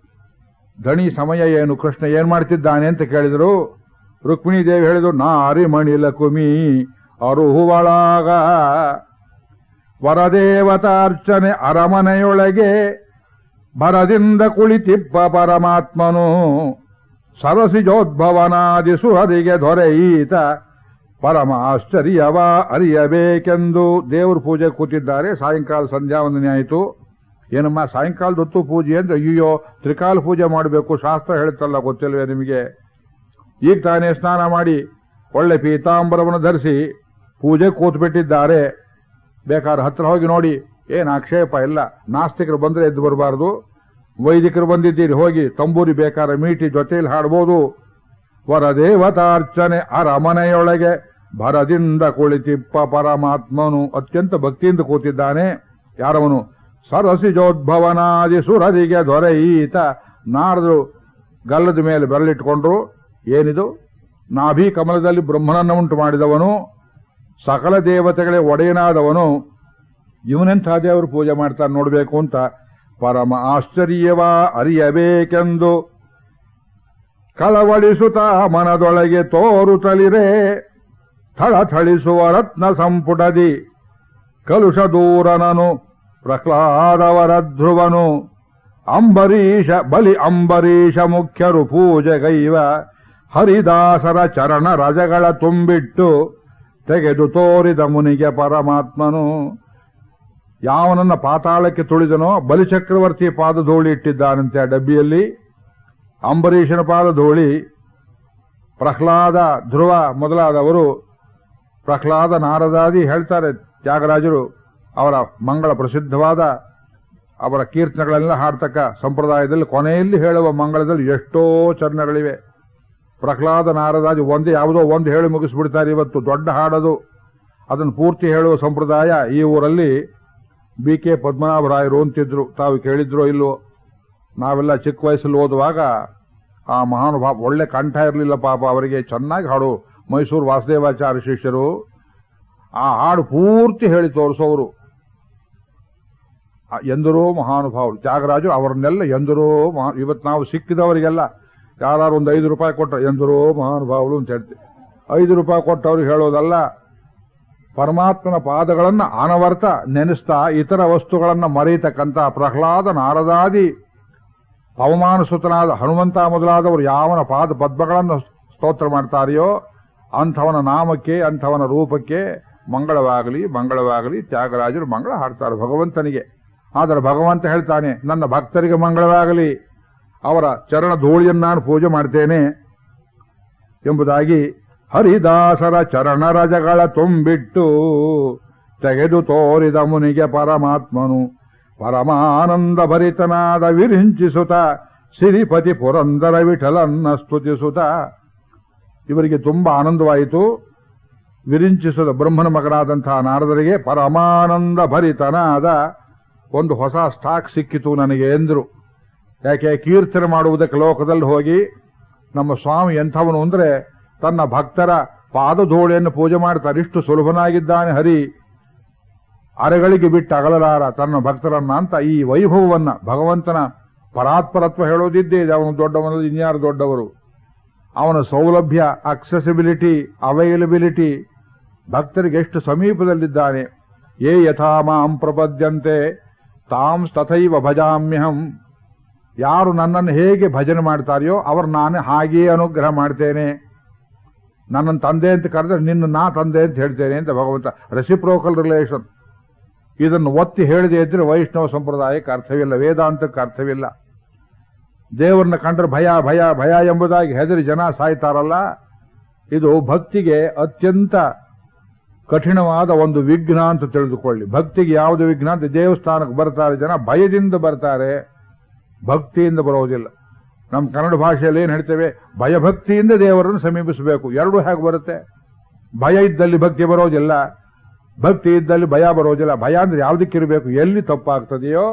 ದಣಿ ಸಮಯ ಏನು, ಕೃಷ್ಣ ಏನ್ ಮಾಡ್ತಿದ್ದಾನೆ ಅಂತ ಕೇಳಿದ್ರು. ರುಕ್ಮಿಣೀ ದೇವಿ ಹೇಳಿದ್ರು, ನಾರಿಮಣಿ ಲಕುಮಿ ಅರುಹುವಳಾಗ ವರದೇವತಾರ್ಚನೆ ಅರಮನೆಯೊಳಗೆ ಭರದಿಂದ ಕುಳಿತಿಪ್ಪ ಪರಮಾತ್ಮನು. ಸರಸಿಜೋದ್ಭವನಾದಿ ಸುಹರಿಗೆ ದೊರೆಯೀತ ಪರಮ ಆಶ್ಚರ್ಯವ ಅರಿಯಬೇಕೆಂದು ದೇವ್ರ ಪೂಜೆ ಕೂತಿದ್ದಾರೆ. ಸಾಯಂಕಾಲ ಸಂಧ್ಯಾ ವಂದನೆ ಆಯಿತು. ಏನಮ್ಮ ಸಾಯಂಕಾಲದ ಹೊತ್ತು ಪೂಜೆ ಅಂದ್ರೆ, ಅಯ್ಯೋ ತ್ರಿಕಾಲ ಪೂಜೆ ಮಾಡಬೇಕು ಶಾಸ್ತ್ರ ಹೇಳ್ತಲ್ಲ, ಗೊತ್ತಿಲ್ವೇ ನಿಮಗೆ? ಈಗ ತಾನೇ ಸ್ನಾನ ಮಾಡಿ ಒಳ್ಳೆ ಪೀತಾಂಬರವನ್ನು ಧರಿಸಿ ಪೂಜೆ ಕೂತ್ಬಿಟ್ಟಿದ್ದಾರೆ. ಬೇಕಾದ್ರೆ ಹತ್ರ ಹೋಗಿ ನೋಡಿ, ಏನು ಆಕ್ಷೇಪ ಇಲ್ಲ. ನಾಸ್ತಿಕರು ಬಂದ್ರೆ ಎದ್ದು ಬರಬಾರ್ದು. ವೈದಿಕರು ಬಂದಿದ್ದೀರಿ, ಹೋಗಿ ತಂಬೂರಿ ಬೇಕಾದ್ರೆ ಮೀಟಿ ಜೊತೆಯಲ್ಲಿ ಹಾಡ್ಬೋದು. ವರದೇವತಾರ್ಚನೆ ಅರಮನೆಯೊಳಗೆ ಭರದಿಂದ ಕುಳಿತಿಪ್ಪ ಪರಮಾತ್ಮನು. ಅತ್ಯಂತ ಭಕ್ತಿಯಿಂದ ಕೂತಿದ್ದಾನೆ. ಯಾರವನು? ಸರಸಿಜೋದ್ಭವನಾದಿ ಸುರರಿಗೆ ದೊರೆಯೀತ. ನಾರದರು ಗಲ್ಲದ ಮೇಲೆ ಬೆರಳಿಟ್ಕೊಂಡ್ರು. ಏನಿದು? ನಾಭಿ ಕಮಲದಲ್ಲಿ ಬ್ರಹ್ಮನನ್ನು ಉಂಟು ಮಾಡಿದವನು, ಸಕಲ ದೇವತೆಗಳೇ ಒಡೆಯನಾದವನು, ಇವನೆಂಥ ದೇವರು ಪೂಜೆ ಮಾಡ್ತಾನೆ ನೋಡಬೇಕು ಅಂತ ಪರಮ ಆಶ್ಚರ್ಯವ ಅರಿಯಬೇಕೆಂದು ಕಳವಳಿಸುತ್ತ ಮನದೊಳಗೆ ತೋರುತ್ತಲಿರೆ. ಥಳಥಳಿಸುವ ರತ್ನ ಸಂಪುಟದಿ ಕಲುಷ ದೂರನನು ಪ್ರಹ್ಲಾದವರ ಧ್ರುವನು. ಅಂಬರೀಷ ಮುಖ್ಯರು ಪೂಜೆಗೈವ ಹರಿದಾಸರ ಚರಣ ರಜಗಳ ತುಂಬಿಟ್ಟು ತೆಗೆದು ತೋರಿದ ಮುನಿಗೆ ಪರಮಾತ್ಮನು. ಯಾವನನ್ನ ಪಾತಾಳಕ್ಕೆ ತುಳಿದನೋ ಬಲಿಚಕ್ರವರ್ತಿ ಪಾದಧೂಳಿ ಇಟ್ಟಿದ್ದಾನಂತೆ ಆ ಡಬ್ಬಿಯಲ್ಲಿ. ಅಂಬರೀಷನ ಪಾದಧೂಳಿ, ಪ್ರಹ್ಲಾದ, ಧ್ರುವ ಮೊದಲಾದವರು, ಪ್ರಹ್ಲಾದ ನಾರದಾದಿ ಹೇಳ್ತಾರೆ ತ್ಯಾಗರಾಜರು. ಅವರ ಮಂಗಳ ಪ್ರಸಿದ್ಧವಾದ ಅವರ ಕೀರ್ತನೆಗಳೆಲ್ಲ ಹಾಡ್ತಕ್ಕ ಸಂಪ್ರದಾಯದಲ್ಲಿ ಕೊನೆಯಲ್ಲಿ ಹೇಳುವ ಮಂಗಳದಲ್ಲಿ ಎಷ್ಟೋ ಚರಣಗಳಿವೆ. ಪ್ರಹ್ಲಾದ ನಾರದಾದಿ ಒಂದೇ ಯಾವುದೋ ಒಂದು ಹೇಳಿ ಮುಗಿಸ್ಬಿಡ್ತಾರೆ. ಇವತ್ತು ದೊಡ್ಡ ಹಾಡದು, ಅದನ್ನು ಪೂರ್ತಿ ಹೇಳುವ ಸಂಪ್ರದಾಯ ಈ ಊರಲ್ಲಿ BK ಪದ್ಮನಾಭರಾಯರು ಅಂತಿದ್ರು. ತಾವು ಕೇಳಿದ್ರೋ ಇಲ್ವೋ? ನಾವೆಲ್ಲ ಚಿಕ್ಕ ವಯಸ್ಸಲ್ಲಿ ಓದುವಾಗ ಆ ಮಹಾನುಭಾವ ಒಳ್ಳೆ ಕಂಠ ಇರಲಿಲ್ಲ ಪಾಪ ಅವರಿಗೆ, ಚೆನ್ನಾಗಿ ಹಾಡು. ಮೈಸೂರು ವಾಸುದೇವಾಚಾರ್ಯ ಶಿಷ್ಯರು ಆ ಹಾಡು ಪೂರ್ತಿ ಹೇಳಿ ತೋರಿಸೋರು. ಎಂದರೋ ಮಹಾನುಭಾವರು ತ್ಯಾಗರಾಜರು. ಅವರನ್ನೆಲ್ಲ ಎಂದರೋ ಇವತ್ತು ನಾವು ಸಿಕ್ಕಿದವರಿಗೆಲ್ಲ ಯಾರು ಒಂದು 5 ರೂಪಾಯಿ ಕೊಟ್ಟರು ಎಂದರೋ ಮಹಾನುಭಾವರು ಅಂತ ಹೇಳ್ತೀವಿ. 5 ರೂಪಾಯಿ ಕೊಟ್ಟವ್ರಿಗೆ ಹೇಳೋದಲ್ಲ, ಪರಮಾತ್ಮನ ಪಾದಗಳನ್ನು ಅನವರ್ತ ನೆನೆಸ್ತಾ ಇತರ ವಸ್ತುಗಳನ್ನು ಮರೆಯತಕ್ಕಂಥ ಪ್ರಹ್ಲಾದ ನಾರದಾದಿ ಪವಮಾನಸುತನಾದ ಹನುಮಂತ ಮೊದಲಾದವರು ಯಾವನ ಪಾದ ಪದ್ಮಗಳನ್ನು ಸ್ತೋತ್ರ ಮಾಡ್ತಾರೆಯೋ ಅಂಥವನ ನಾಮಕ್ಕೆ, ಅಂಥವನ ರೂಪಕ್ಕೆ ಮಂಗಳವಾಗಲಿ ಮಂಗಳವಾಗಲಿ. ತ್ಯಾಗರಾಜರು ಮಂಗಳ ಹಾಡ್ತಾರೆ ಭಗವಂತನಿಗೆ. ಆದರೆ ಭಗವಂತ ಹೇಳ್ತಾನೆ, ನನ್ನ ಭಕ್ತರಿಗೆ ಮಂಗಳವಾಗಲಿ, ಅವರ ಚರಣ ಧೂಳಿಯನ್ನು ನಾನು ಪೂಜೆ ಮಾಡ್ತೇನೆ ಎಂಬುದಾಗಿ ಹರಿದಾಸರ ಚರಣ ರಜಗಳ ತುಂಬಿಟ್ಟು ತೆಗೆದು ತೋರಿದ ಮುನಿಗೆ ಪರಮಾತ್ಮನು. ಪರಮಾನಂದ ಭರಿತನಾದ ವಿರಿಂಚಿಸುತ್ತ ಸಿರಿಪತಿ ಪುರಂದರ ವಿಠಲನ್ನ ಸ್ತುತಿಸುತ್ತ. ಇವರಿಗೆ ತುಂಬಾ ಆನಂದವಾಯಿತು. ವಿರಿಂಚಿಸುತ್ತ ಬ್ರಹ್ಮನ ಮಗನಾದಂತಹ ನಾರದರಿಗೆ ಪರಮಾನಂದ ಭರಿತನಾದ ಒಂದು ಹೊಸ ಸ್ಟಾಕ್ ಸಿಕ್ಕಿತು ನನಗೆ ಎಂದರು. ಯಾಕೆ? ಕೀರ್ತನೆ ಮಾಡುವುದಕ್ಕೆ ಲೋಕದಲ್ಲಿ ಹೋಗಿ ನಮ್ಮ ಸ್ವಾಮಿ ಎಂಥವನು ಅಂದ್ರೆ ತನ್ನ ಭಕ್ತರ ಪಾದಧೂಳಿಯನ್ನು ಪೂಜೆ ಮಾಡ್ತಾರೆ. ಇಷ್ಟು ಸುಲಭನಾಗಿದ್ದಾನೆ ಹರಿ, ಅರೆಗಳಿಗೆ ಬಿಟ್ಟು ಅಗಲಲಾರ ತನ್ನ ಭಕ್ತರನ್ನ ಅಂತ ಈ ವೈಭವವನ್ನ ಭಗವಂತನ ಪರಾತ್ಪರತ್ವ ಹೇಳೋದಿದ್ದೇ ಇದೆ. ಅವನು ದೊಡ್ಡವನಲ್ಲ, ಇನ್ಯಾರು ದೊಡ್ಡವರು. ಅವನ ಸೌಲಭ್ಯ, ಅಕ್ಸೆಸಿಬಿಲಿಟಿ, ಅವೈಲಬಿಲಿಟಿ, ಭಕ್ತರಿಗೆ ಎಷ್ಟು ಸಮೀಪದಲ್ಲಿದ್ದಾನೆ. ಯೇ ಯಥಾ ಮಾಂ ಪ್ರಪದ್ಯಂತೆ ತಾಂ ತಥೈವ ಭಜಾಮ್ಯಹಂ. ಯಾರು ನನ್ನನ್ನು ಹೇಗೆ ಭಜನೆ ಮಾಡ್ತಾರೆಯೋ ಅವರು ನಾನೇ ಹಾಗೆಯೇ ಅನುಗ್ರಹ ಮಾಡ್ತೇನೆ. ನನ್ನನ್ನು ತಂದೆ ಅಂತ ಕರೆದ್ರೆ ನಿನ್ನ ನಾ ತಂದೆ ಅಂತ ಹೇಳ್ತೇನೆ ಅಂತ ಭಗವಂತ. Reciprocal relation. ಇದನ್ನು ಒತ್ತಿ ಹೇಳಿದೆ ಇದ್ರೆ ವೈಷ್ಣವ ಸಂಪ್ರದಾಯಕ್ಕೆ ಅರ್ಥವಿಲ್ಲ, ವೇದಾಂತಕ್ಕೆ ಅರ್ಥವಿಲ್ಲ. ದೇವರನ್ನ ಕಂಡ್ರೆ ಭಯ ಭಯ ಭಯ ಎಂಬುದಾಗಿ ಹೆದರಿ ಜನ ಸಾಯ್ತಾರಲ್ಲ, ಇದು ಭಕ್ತಿಗೆ ಅತ್ಯಂತ ಕಠಿಣವಾದ ಒಂದು ವಿಘ್ನ ಅಂತ ತಿಳಿದುಕೊಳ್ಳಿ. ಭಕ್ತಿಗೆ ಯಾವುದು ವಿಘ್ನ ಅಂತ? ದೇವಸ್ಥಾನಕ್ಕೆ ಬರ್ತಾರೆ ಜನ ಭಯದಿಂದ ಬರ್ತಾರೆ, ಭಕ್ತಿಯಿಂದ ಬರೋದಿಲ್ಲ. ನಮ್ಮ ಕನ್ನಡ ಭಾಷೆಯಲ್ಲಿ ಏನು ಹೇಳ್ತೇವೆ? ಭಯಭಕ್ತಿಯಿಂದ ದೇವರನ್ನು ಸಮೀಪಿಸಬೇಕು. ಎರಡೂ ಹೇಗೆ ಬರುತ್ತೆ? ಭಯ ಇದ್ದಲ್ಲಿ ಭಕ್ತಿ ಬರೋದಿಲ್ಲ, ಭಕ್ತಿ ಇದ್ದಲ್ಲಿ ಭಯ ಬರೋದಿಲ್ಲ. ಭಯ ಅಂದ್ರೆ ಯಾವುದಕ್ಕಿರಬೇಕು? ಎಲ್ಲಿ ತಪ್ಪಾಗ್ತದೆಯೋ,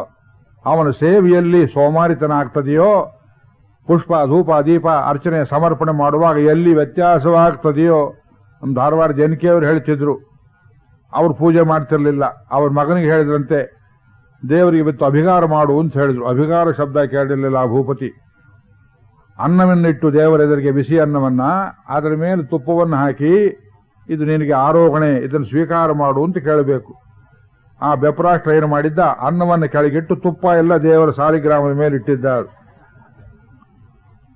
ಅವನ ಸೇವೆಯಲ್ಲಿ ಸೋಮಾರಿತನ ಆಗ್ತದೆಯೋ, ಪುಷ್ಪ ಧೂಪ ದೀಪ ಅರ್ಚನೆ ಸಮರ್ಪಣೆ ಮಾಡುವಾಗ ಎಲ್ಲಿ ವ್ಯತ್ಯಾಸವಾಗ್ತದೆಯೋ. ನಮ್ಮ ಧಾರವಾಡ ಜನಕಿಯವರು ಹೇಳ್ತಿದ್ರು, ಅವ್ರು ಪೂಜೆ ಮಾಡ್ತಿರ್ಲಿಲ್ಲ. ಅವ್ರ ಮಗನಿಗೆ ಹೇಳಿದ್ರಂತೆ, ದೇವರಿಗೆ ಇವತ್ತು ಅಭಿಗಾರ ಮಾಡು ಅಂತ ಹೇಳಿದ್ರು. ಅಭಿಗಾರ ಶಬ್ದ ಕೇಳಿರಲಿಲ್ಲ ಆ ಭೂಪತಿ. ಅನ್ನವನ್ನಿಟ್ಟು ದೇವರೆದುರಿಗೆ ಬಿಸಿ ಅನ್ನವನ್ನ, ಅದರ ಮೇಲೆ ತುಪ್ಪವನ್ನು ಹಾಕಿ, ಇದು ನಿನಗೆ ಆರೋಹಣೆ, ಇದನ್ನು ಸ್ವೀಕಾರ ಮಾಡು ಅಂತ ಕೇಳಬೇಕು. ಆ ಬೆಪರಾಷ್ಟ್ರ ಏನು ಮಾಡಿದ್ದ, ಅನ್ನವನ್ನು ಕೆಳಗಿಟ್ಟು ತುಪ್ಪ ಎಲ್ಲ ದೇವರ ಸಾಲಿಗ್ರಾಮದ ಮೇಲೆ ಇಟ್ಟಿದ್ದಾರೆ.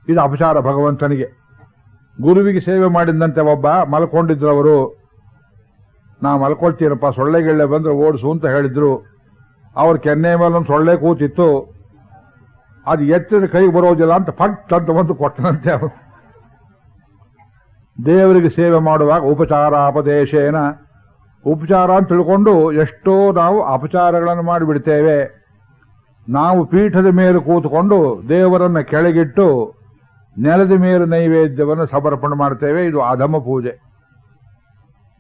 ಇದು ಅಪಚಾರ ಭಗವಂತನಿಗೆ. ಗುರುವಿಗೆ ಸೇವೆ ಮಾಡಿದಂತೆ ಒಬ್ಬ ಮಲ್ಕೊಂಡಿದ್ರವರು, ನಾ ಮಲ್ಕೊಳ್ತೀನಪ್ಪ, ಸೊಳ್ಳೆಗೆಳ್ಳೆ ಬಂದ್ರೆ ಓಡಿಸು ಅಂತ ಹೇಳಿದ್ರು. ಅವ್ರ ಕೆನ್ನೆ ಮೇಲೆ ಒಂದು ಸೊಳ್ಳೆ ಕೂತಿತ್ತು, ಅದು ಎತ್ತಿದ ಕೈಗೆ ಬರೋದಿಲ್ಲ ಅಂತ ಫಟ್ ಅಂತ ಒಂದು ಕೊಟ್ಟನಂತೆ. ಅವನು ದೇವರಿಗೆ ಸೇವೆ ಮಾಡುವಾಗ ಉಪಚಾರ ಅಪದೇಶೇನ, ಉಪಚಾರ ಅಂತ ತಿಳ್ಕೊಂಡು ಎಷ್ಟೋ ನಾವು ಅಪಚಾರಗಳನ್ನು ಮಾಡಿಬಿಡ್ತೇವೆ. ನಾವು ಪೀಠದ ಮೇಲೆ ಕೂತ್ಕೊಂಡು ದೇವರನ್ನ ಕೆಳಗಿಟ್ಟು ನೆಲದ ಮೇಲೆ ನೈವೇದ್ಯವನ್ನು ಸಮರ್ಪಣೆ ಮಾಡ್ತೇವೆ. ಇದು ಅಧಮ ಪೂಜೆ.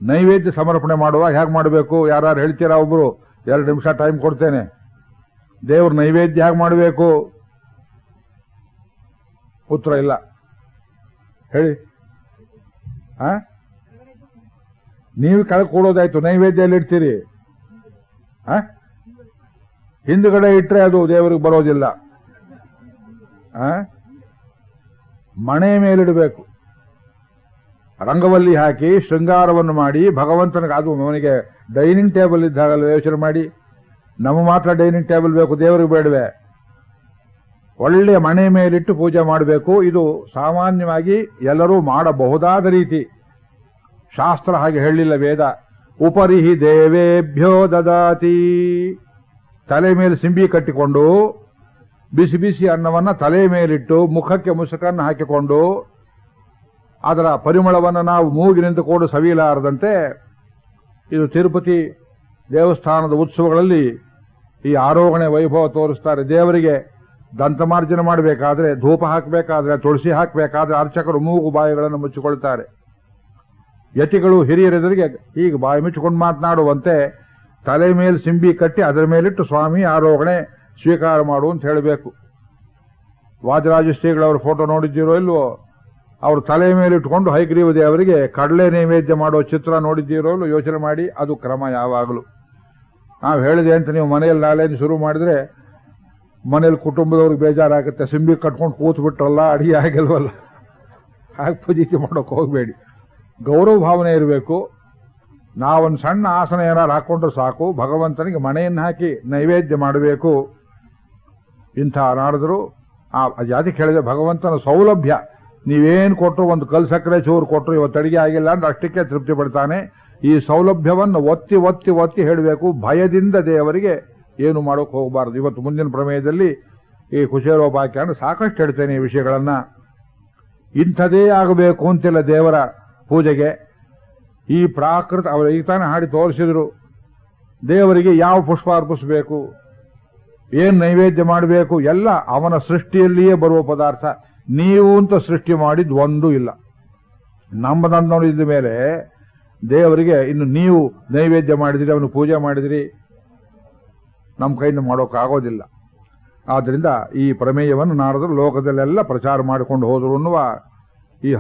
ನೈವೇದ್ಯ ಸಮರ್ಪಣೆ ಮಾಡುವಾಗ ಹೇಗೆ ಮಾಡಬೇಕು? ಯಾರು ಹೇಳ್ತೀರಾ? ಒಬ್ರು 2 ನಿಮಿಷ ಟೈಮ್ ಕೊಡ್ತೇನೆ. ದೇವ್ರ ನೈವೇದ್ಯ ಹೇಗೆ ಮಾಡಬೇಕು? ಉತ್ತರ ಇಲ್ಲ. ಹೇಳಿ. ನೀವು ಕೆಳಗೆ ಕೂಡೋದಾಯ್ತು, ನೈವೇದ್ಯ ಎಲ್ಲಿ ಇಡ್ತೀರಿ? ಹಿಂದುಗಡೆ ಇಟ್ರೆ ಅದು ದೇವರಿಗೆ ಬರೋದಿಲ್ಲ. ಮಣೆ ಮೇಲಿಡಬೇಕು. ರಂಗವಲ್ಲಿ ಹಾಕಿ ಶೃಂಗಾರವನ್ನು ಮಾಡಿ ಭಗವಂತನಿಗೆ, ಅದು ಅವನಿಗೆ ಡೈನಿಂಗ್ ಟೇಬಲ್ ಇದ್ದಾಗಲ್ಲ ಯೋಚನೆ ಮಾಡಿ. ನಮ್ಮ ಮಾತ್ರ ಡೈನಿಂಗ್ ಟೇಬಲ್ ಬೇಕು, ದೇವರಿಗೆ ಬೇಡವೆ. ಒಳ್ಳೆಯ ಮಣೆ ಮೇಲಿಟ್ಟು ಪೂಜೆ ಮಾಡಬೇಕು. ಇದು ಸಾಮಾನ್ಯವಾಗಿ ಎಲ್ಲರೂ ಮಾಡಬಹುದಾದ ರೀತಿ. ಶಾಸ್ತ್ರ ಹಾಗೆ ಹೇಳಿಲ್ಲ, ವೇದ. ಉಪರಿಹಿ ದೇವೇಭ್ಯೋ ದದಾತಿ. ತಲೆ ಮೇಲೆ ಸಿಂಬಿ ಕಟ್ಟಿಕೊಂಡು ಬಿಸಿ ಬಿಸಿ ಅನ್ನವನ್ನ ತಲೆ ಮೇಲಿಟ್ಟು ಮುಖಕ್ಕೆ ಮುಸುಕನ್ನು ಹಾಕಿಕೊಂಡು ಅದರ ಪರಿಮಳವನ್ನು ನಾವು ಮೂಗಿನಿಂದ ಕೂಡ ಸವಿಯಲಾರದಂತೆ, ಇದು ತಿರುಪತಿ ದೇವಸ್ಥಾನದ ಉತ್ಸವಗಳಲ್ಲಿ ಈ ಆರೋಹಣೆ ವೈಭವ ತೋರಿಸ್ತಾರೆ. ದೇವರಿಗೆ ದಂತಮಾರ್ಜನ ಮಾಡಬೇಕಾದ್ರೆ, ಧೂಪ ಹಾಕಬೇಕಾದ್ರೆ, ತುಳಸಿ ಹಾಕಬೇಕಾದ್ರೆ ಅರ್ಚಕರು ಮೂಗು ಬಾಯಿಗಳನ್ನು ಮುಚ್ಚಿಕೊಳ್ತಾರೆ. ಯತಿಗಳು ಹಿರಿಯರೆದುರಿಗೆ ಹೀಗೆ ಬಾಯಿ ಮುಚ್ಚಿಕೊಂಡು ಮಾತನಾಡುವಂತೆ ತಲೆ ಮೇಲೆ ಸಿಂಬಿ ಕಟ್ಟಿ ಅದರ ಮೇಲಿಟ್ಟು ಸ್ವಾಮಿ ಆರೋಹಣೆ ಸ್ವೀಕಾರ ಮಾಡು ಅಂತ ಹೇಳಬೇಕು. ವಾಜರಾಜ ಶ್ರೀಗಳವರ ಫೋಟೋ ನೋಡಿದ್ದೀರೋ ಇಲ್ವೋ? ಅವರು ತಲೆ ಮೇಲಿಟ್ಟುಕೊಂಡು ಹೈಗ್ರೀವ ದೇವರಿಗೆ ಕಡಲೆ ನೈವೇದ್ಯ ಮಾಡೋ ಚಿತ್ರ ನೋಡಿದ್ದೀರೋ ಇಲ್ವೋ? ಯೋಚನೆ ಮಾಡಿ. ಅದು ಕ್ರಮ ಯಾವಾಗಲೂ. ನಾವು ಹೇಳಿದೆ ಅಂತ ನೀವು ಮನೆಯಲ್ಲಿ ನಾಳೆಯಿಂದ ಶುರು ಮಾಡಿದ್ರೆ ಮನೇಲಿ ಕುಟುಂಬದವ್ರಿಗೆ ಬೇಜಾರಾಗುತ್ತೆ. ಸಿಂಬಿ ಕಟ್ಕೊಂಡು ಕೂತು ಬಿಟ್ರಲ್ಲ, ಅಡಿಗೆ ಆಗಿಲ್ವಲ್ಲ, ಹಾಗೆ ಪೂಜೆ ಮಾಡೋಕೆ ಹೋಗಬೇಡಿ. ಗೌರವ ಭಾವನೆ ಇರಬೇಕು. ನಾವೊಂದು ಸಣ್ಣ ಆಸನ ಏನಾರು ಹಾಕೊಂಡ್ರೆ ಸಾಕು, ಭಗವಂತನಿಗೆ ಮನೆಯನ್ನು ಹಾಕಿ ನೈವೇದ್ಯ ಮಾಡಬೇಕು. ಇಂಥ ನಾಡಿದ್ರು ಜಾತಿ ಕೇಳಿದೆ, ಭಗವಂತನ ಸೌಲಭ್ಯ ನೀವೇನು ಕೊಟ್ಟರು, ಒಂದು ಕಲ್ ಸಕ್ಕರೆ ಚೂರು ಕೊಟ್ಟರು, ಇವತ್ತು ಅಡಿಗೆ ಆಗಿಲ್ಲ ಅಂದ್ರೆ ಅಷ್ಟಕ್ಕೆ ತೃಪ್ತಿ ಪಡ್ತಾನೆ. ಈ ಸೌಲಭ್ಯವನ್ನು ಒತ್ತಿ ಒತ್ತಿ ಒತ್ತಿ ಹೇಳಬೇಕು. ಭಯದಿಂದ ದೇವರಿಗೆ ಏನು ಮಾಡೋಕೆ ಹೋಗಬಾರದು. ಇವತ್ತು ಮುಂದಿನ ಪ್ರಮೇಯದಲ್ಲಿ ಈ ಕುಶೇರೋಪಾಖ್ಯಾನ ಸಾಕಷ್ಟು ಹೇಳ್ತೇನೆ ಈ ವಿಷಯಗಳನ್ನ. ಇಂಥದೇ ಆಗಬೇಕು ಅಂತಿಲ್ಲ ದೇವರ ಪೂಜೆಗೆ. ಈ ಪ್ರಾಕೃತ ಅವರು ಈಗ ತಾನೇ ಹಾಡಿ ತೋರಿಸಿದ್ರು. ದೇವರಿಗೆ ಯಾವ ಪುಷ್ಪ ಅರ್ಪಿಸಬೇಕು, ಏನ್ ನೈವೇದ್ಯ ಮಾಡಬೇಕು, ಎಲ್ಲ ಅವನ ಸೃಷ್ಟಿಯಲ್ಲಿಯೇ ಬರುವ ಪದಾರ್ಥ. ನೀವು ಅಂತ ಸೃಷ್ಟಿ ಮಾಡಿದ್ ಒಂದೂ ಇಲ್ಲ. ನಮ್ಮದನ್ನು ನೋಡಿದ ಮೇಲೆ ದೇವರಿಗೆ ಇನ್ನು ನೀವು ನೈವೇದ್ಯ ಮಾಡಿದಿರಿ, ಅವನು ಪೂಜೆ ಮಾಡಿದಿರಿ, ನಮ್ಮ ಕೈಯಿಂದ ಮಾಡೋಕ್ಕಾಗೋದಿಲ್ಲ. ಆದ್ದರಿಂದ ಈ ಪ್ರಮೇಯವನ್ನು ನಾರದರು ಲೋಕದಲ್ಲೆಲ್ಲ ಪ್ರಚಾರ ಮಾಡಿಕೊಂಡು ಹೋದರು ಅನ್ನುವ ಈ